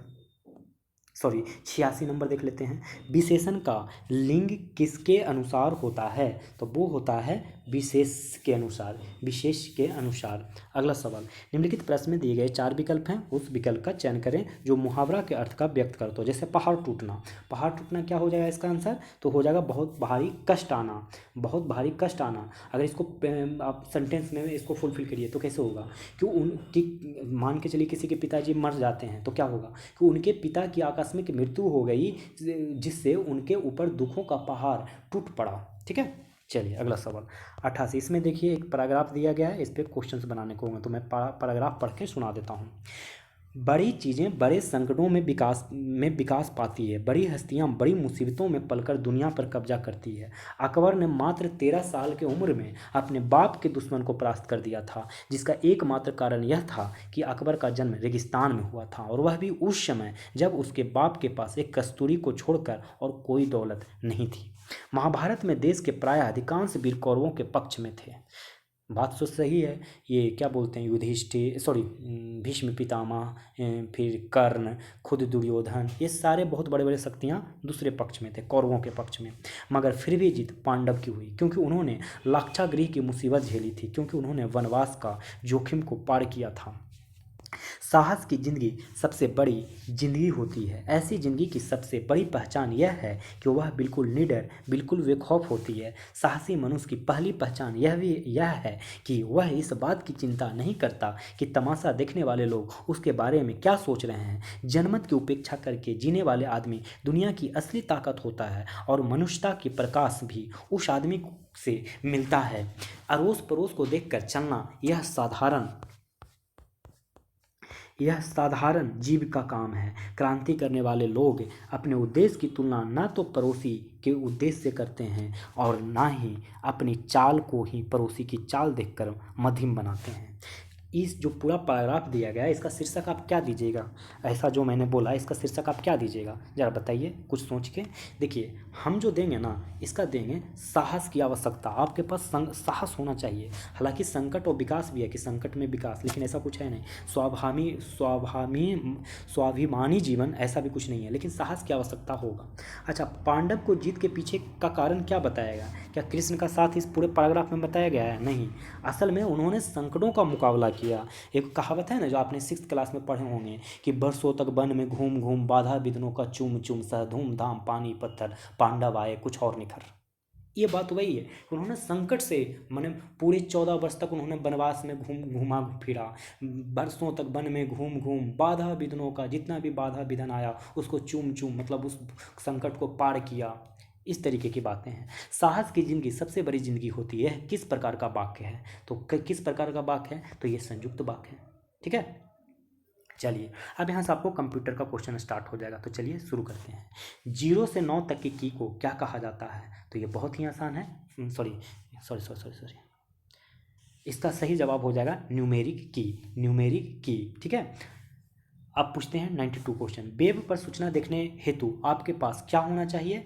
सॉरी 86 नंबर देख लेते हैं। विशेषण का लिंग किसके अनुसार होता है, तो वो होता है विशेष के अनुसार, विशेष के अनुसार। अगला सवाल, निम्नलिखित प्रश्न में दिए गए 4 विकल्प हैं, उस विकल्प का चयन करें जो मुहावरा के अर्थ का व्यक्त करता हो। जैसे पहाड़ टूटना, पहाड़ टूटना क्या हो जाएगा इसका आंसर, तो हो जाएगा बहुत भारी कष्ट आना, बहुत भारी कष्ट आना। अगर इसको आप सेंटेंस में इसको फुलफिल करिए तो कैसे होगा, क्यों उनकी, मान के चलिए किसी के पिताजी मर जाते हैं तो क्या होगा कि उनके पिता की आकस्मिक मृत्यु हो गई जिससे उनके ऊपर दुखों का पहाड़ टूट पड़ा, ठीक है। चलिए अगला सवाल 88, इसमें देखिए एक पैराग्राफ दिया गया है, इस पर क्वेश्चंस बनाने को होंगे तो मैं पैराग्राफ पढ़ के सुना देता हूँ। बड़ी चीज़ें बड़े संकटों में विकास पाती है, बड़ी हस्तियां बड़ी मुसीबतों में पलकर दुनिया पर कब्जा करती है। अकबर ने मात्र 13 साल की उम्र में अपने बाप के दुश्मन को परास्त कर दिया था, जिसका एकमात्र कारण यह था कि अकबर का जन्म रेगिस्तान में हुआ था, और वह भी उस समय जब उसके बाप के पास एक कस्तूरी को छोड़कर और कोई दौलत नहीं थी। महाभारत में देश के प्राय अधिकांश वीर कौरवों के पक्ष में थे। बात तो सही है, ये क्या बोलते हैं युधिष्ठिर, सॉरी भीष्म पितामह, फिर कर्ण, खुद दुर्योधन, ये सारे बहुत बड़े बड़े शक्तियाँ दूसरे पक्ष में थे, कौरवों के पक्ष में। मगर फिर भी जीत पांडव की हुई, क्योंकि उन्होंने लाक्षागृह की मुसीबत झेली थी, क्योंकि उन्होंने वनवास का जोखिम को पार किया था। साहस की जिंदगी सबसे बड़ी जिंदगी होती है। ऐसी जिंदगी की सबसे बड़ी पहचान यह है कि वह बिल्कुल निडर, बिल्कुल बेखौफ होती है। साहसी मनुष्य की पहली पहचान यह है कि वह इस बात की चिंता नहीं करता कि तमाशा देखने वाले लोग उसके बारे में क्या सोच रहे हैं। जनमत की उपेक्षा करके जीने वाले आदमी दुनिया की असली ताकत होता है, और मनुष्यता की प्रकाश भी उस आदमी से मिलता है। अड़ोस पड़ोस को देखकर चलना यह साधारण जीव का काम है। क्रांति करने वाले लोग अपने उद्देश्य की तुलना न तो पड़ोसी के उद्देश्य से करते हैं और ना ही अपनी चाल को ही पड़ोसी की चाल देखकर मध्यम बनाते हैं। इस जो पूरा पैराग्राफ दिया गया है इसका शीर्षक आप क्या दीजिएगा, ऐसा जो मैंने बोला इसका शीर्षक आप क्या दीजिएगा ज़रा बताइए कुछ सोच के। देखिए हम जो देंगे ना इसका देंगे साहस की आवश्यकता, आपके पास साहस होना चाहिए। हालांकि संकट और विकास भी है कि संकट में विकास, लेकिन ऐसा कुछ है नहीं। स्वाभिमानी जीवन ऐसा भी कुछ नहीं है, लेकिन साहस की आवश्यकता होगा। अच्छा, पांडव को जीत के पीछे का कारण क्या बताएगा, क्या कृष्ण का साथ इस पूरे पैराग्राफ में बताया गया है, नहीं। असल में उन्होंने संकटों का मुकाबला किया। एक कहावत है ना जो आपने 6th क्लास में पढ़े होंगे कि बरसों तक वन में घूम घूम बाधा विघ्नों का चूम चूम सह धूम धाम पानी पत्थर पांडव आए कुछ और निखर। ये बात वही है, उन्होंने संकट से माने पूरे 14 वर्ष तक उन्होंने वनवास में घूमा फिरा, बरसों तक वन में घूम घूम बाधा विघ्नों का जितना भी बाधा विघ्न आया उसको चूम चूम मतलब उस संकट को पार किया। इस तरीके की बातें हैं। साहस की जिंदगी सबसे बड़ी जिंदगी होती है। किस प्रकार का वाक्य है, तो किस प्रकार का वाक्य है, तो ये संयुक्त वाक्य है, ठीक है। चलिए अब यहाँ से आपको कंप्यूटर का क्वेश्चन स्टार्ट हो जाएगा, तो चलिए शुरू करते हैं। 0 से 9 तक की को क्या कहा जाता है, तो ये बहुत ही आसान है। Sorry sorry sorry sorry sorry इसका सही जवाब हो जाएगा न्यूमेरिक की, न्यूमेरिक की। ठीक है, अब पूछते हैं 92 क्वेश्चन। वेब पर सूचना देखने हेतु आपके पास क्या होना चाहिए?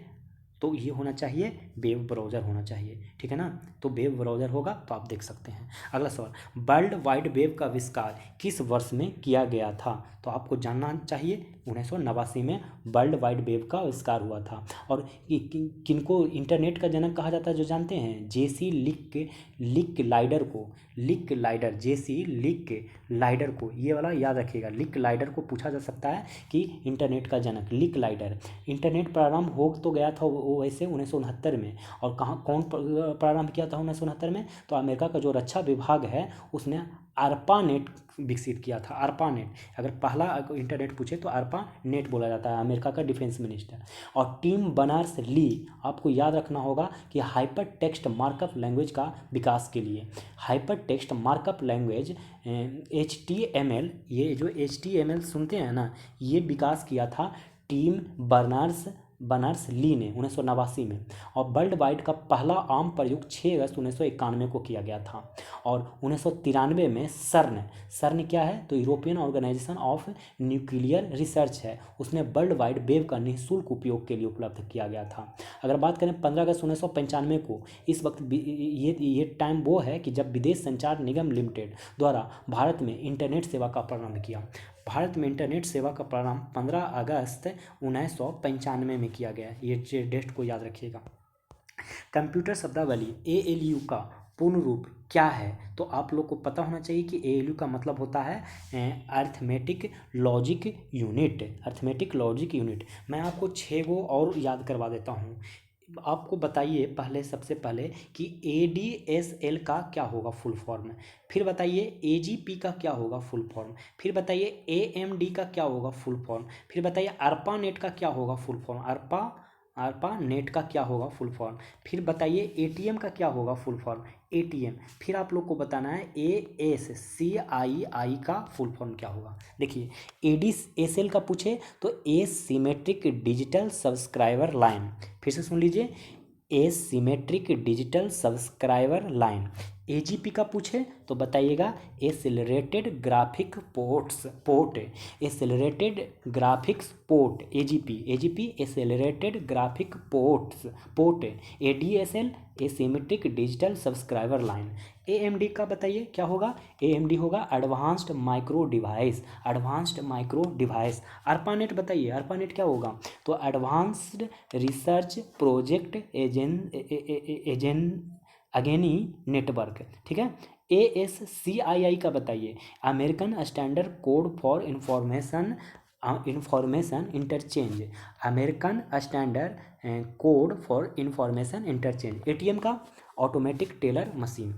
तो ये होना चाहिए वेब ब्राउज़र होना चाहिए। ठीक है ना, तो वेब ब्राउज़र होगा तो आप देख सकते हैं। अगला सवाल, वर्ल्ड वाइड वेब का आविष्कार किस वर्ष में किया गया था? तो आपको जानना चाहिए 1989 में वर्ल्ड वाइड वेब का आविष्कार हुआ था। और किनको इंटरनेट का जनक कहा जाता है जो जानते हैं? जेसी लिक लाइडर को, लिक लाइडर, जेसी लिक लाइडर को, ये वाला याद रखिएगा। लिक लाइडर को पूछा जा सकता है कि इंटरनेट का जनक लिक लाइडर। इंटरनेट प्रारंभ हो तो गया था वो वैसे 1969 में, और कहाँ कौन प्रारंभ किया था 1969 में? तो अमेरिका का जो रक्षा विभाग है उसने ARPANET विकसित किया था। ARPANET, अगर पहला इंटरनेट पूछे तो ARPANET बोला जाता है, अमेरिका का डिफेंस मिनिस्टर। और टीम बर्नर्स ली, आपको याद रखना होगा कि हाइपर टेक्स्ट मार्कअप लैंग्वेज का विकास के लिए, hyper text markup language HTML, ये जो HTML सुनते हैं ना, ये विकास किया था टीम बर्नर्स ली ने 1989 में। और वर्ल्ड वाइड का पहला आम प्रयोग 6 अगस्त 1991 को किया गया था। और 1993 में सर्न क्या है? तो European Organization of Nuclear Research है, उसने वर्ल्ड वाइड वेब का निःशुल्क उपयोग के लिए उपलब्ध किया गया था। अगर बात करें 15 अगस्त 1995 को, इस वक्त ये टाइम वो है कि जब विदेश संचार निगम लिमिटेड द्वारा भारत में इंटरनेट सेवा का प्रारंभ किया। भारत में इंटरनेट सेवा का प्रारंभ 15 अगस्त 1995 में किया गया। ये डेट को याद रखिएगा। कंप्यूटर शब्दावली ALU का पूर्ण रूप क्या है? तो आप लोग को पता होना चाहिए कि ALU का मतलब होता है arithmetic logic unit, arithmetic logic unit. मैं आपको 6 गो और याद करवा देता हूँ। आपको बताइए पहले, सबसे पहले कि ADSL का क्या होगा फुल फॉर्म, फिर बताइए AGP का क्या होगा फुल फॉर्म, फिर बताइए AMD का क्या होगा फुल फॉर्म, फिर बताइए ARPANET का क्या होगा फुल फॉर्म, ARPANET का क्या होगा फुल फॉर्म, फिर बताइए ATM का क्या होगा फुल फॉर्म, ATM, फिर आप लोग को बताना है ASCII का फुल फॉर्म क्या होगा। देखिए ADSL का पूछे तो एसिमेट्रिक डिजिटल सब्सक्राइबर लाइन, फिर से सुन लीजिए, asymmetric digital subscriber line. AGP का पूछे तो बताइएगा accelerated graphic port, accelerated graphics port, AGP accelerated graphic port. ADSL asymmetric digital subscriber line. AMD का बताइए क्या होगा? AMD होगा advanced micro device, advanced micro device. ARPANET बताइए, ARPANEट क्या होगा? तो एडवांस्ड रिसर्च प्रोजेक्ट अगेनी नेटवर्क। ठीक है। ASCII का बताइए, American standard code for information interchange, American standard code for information interchange. ATM का ऑटोमेटिक टेलर मशीन।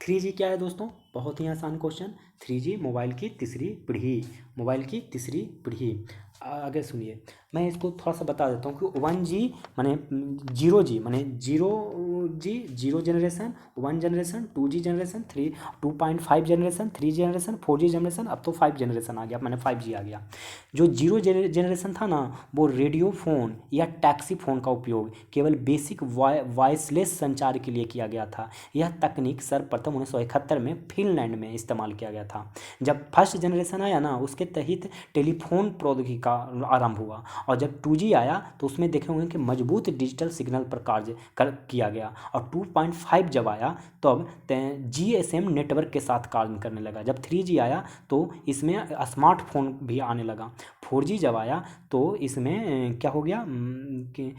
3G क्या है दोस्तों? बहुत ही आसान क्वेश्चन। 3G मोबाइल की तीसरी पीढ़ी, मोबाइल की तीसरी पीढ़ी। आगे सुनिए, मैं इसको थोड़ा सा बता देता हूँ कि 1G माने 0G माने zero generation, 1 generation, 2G generation, 2.5 generation, 3 generation, 4G generation, अब तो 5 जनरेशन आ गया, माने 5G आ गया। जो जीरो जनरेशन था ना, वो रेडियो फ़ोन या टैक्सी फ़ोन का उपयोग केवल बेसिक वॉइसलेस संचार के लिए किया गया था। यह तकनीक सर्वप्रथम 1971 में फिनलैंड में इस्तेमाल किया गया था। जब फर्स्ट जनरेशन आया ना, उसके तहत टेलीफोन प्रौद्योगिकी का आरंभ हुआ, और जब 2G आया तो उसमें देखे होंगे कि मजबूत डिजिटल सिग्नल पर कार्य किया गया। और 2.5 जब आया तब GSM नेटवर्क के साथ कार्य करने लगा। जब 3G आया तो इसमें स्मार्टफोन भी आने लगा। 4G जब आया तो इसमें क्या हो गया कि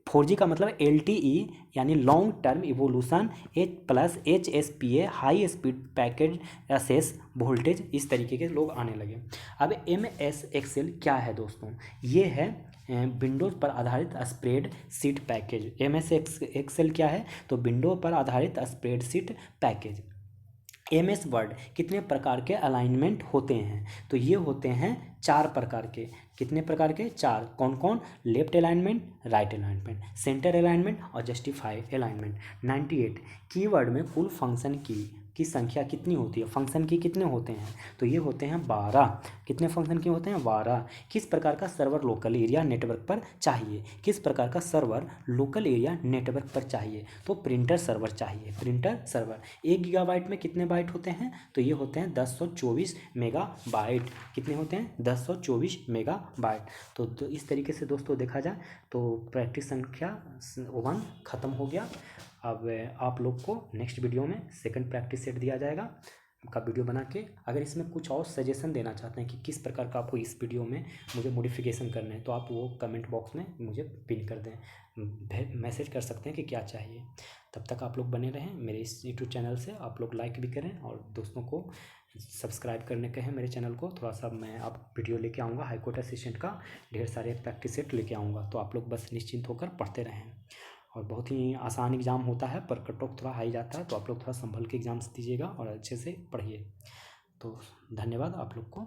4G का मतलब LTE यानी long term evolution, H+ HSPA high speed package access voltage, इस तरीके के लोग आने लगे। अब MS एक्सेल क्या है दोस्तों? ये है विंडोज़ पर आधारित spread sheet package. MS Excel क्या है? तो विंडोज पर आधारित spread sheet package. MS Word कितने प्रकार के अलाइनमेंट होते हैं? तो ये होते हैं 4 प्रकार के। कितने प्रकार के? 4। कौन कौन? Left alignment, right alignment, centre alignment और जस्टिफाई अलाइनमेंट। 98 कीवर्ड में कुल फंक्शन की की संख्या कितनी होती है, फंक्शन की कितने होते हैं, तो ये होते हैं 12। कितने फंक्शन के होते हैं, 12। किस प्रकार का सर्वर लोकल एरिया नेटवर्क पर चाहिए, किस प्रकार का सर्वर लोकल एरिया नेटवर्क पर चाहिए, तो प्रिंटर सर्वर चाहिए, प्रिंटर सर्वर। 1 गीगाबाइट में कितने बाइट होते हैं, तो ये होते हैं 1024 मेगाबाइट। कितने होते हैं, 1024 मेगाबाइट। तो इस तरीके से दोस्तों देखा जाए तो प्रैक्टिस संख्या 1 ख़त्म हो गया। अब आप लोग को नेक्स्ट वीडियो में सेकंड प्रैक्टिस सेट दिया जाएगा का वीडियो बना के। अगर इसमें कुछ और सजेशन देना चाहते हैं कि किस प्रकार का आपको इस वीडियो में मुझे मॉडिफिकेशन करने हैं, तो आप वो कमेंट बॉक्स में मुझे पिन कर दें, मैसेज कर सकते हैं कि क्या चाहिए। तब तक आप लोग बने रहें मेरे इस यूट्यूब चैनल से, आप लोग लाइक भी करें और दोस्तों को सब्सक्राइब करने कहें मेरे चैनल को। थोड़ा सा मैं अब वीडियो लेके आऊँगा हाई कोर्ट असिस्टेंट का, ढेर सारे प्रैक्टिस सेट लेके आऊँगा, तो आप लोग बस निश्चिंत होकर पढ़ते रहें। और बहुत ही आसान एग्ज़ाम होता है पर कट ऑफ थोड़ा हाई जाता है, तो आप लोग थोड़ा संभल के एग्ज़ाम्स दीजिएगा और अच्छे से पढ़िए। तो धन्यवाद आप लोग को।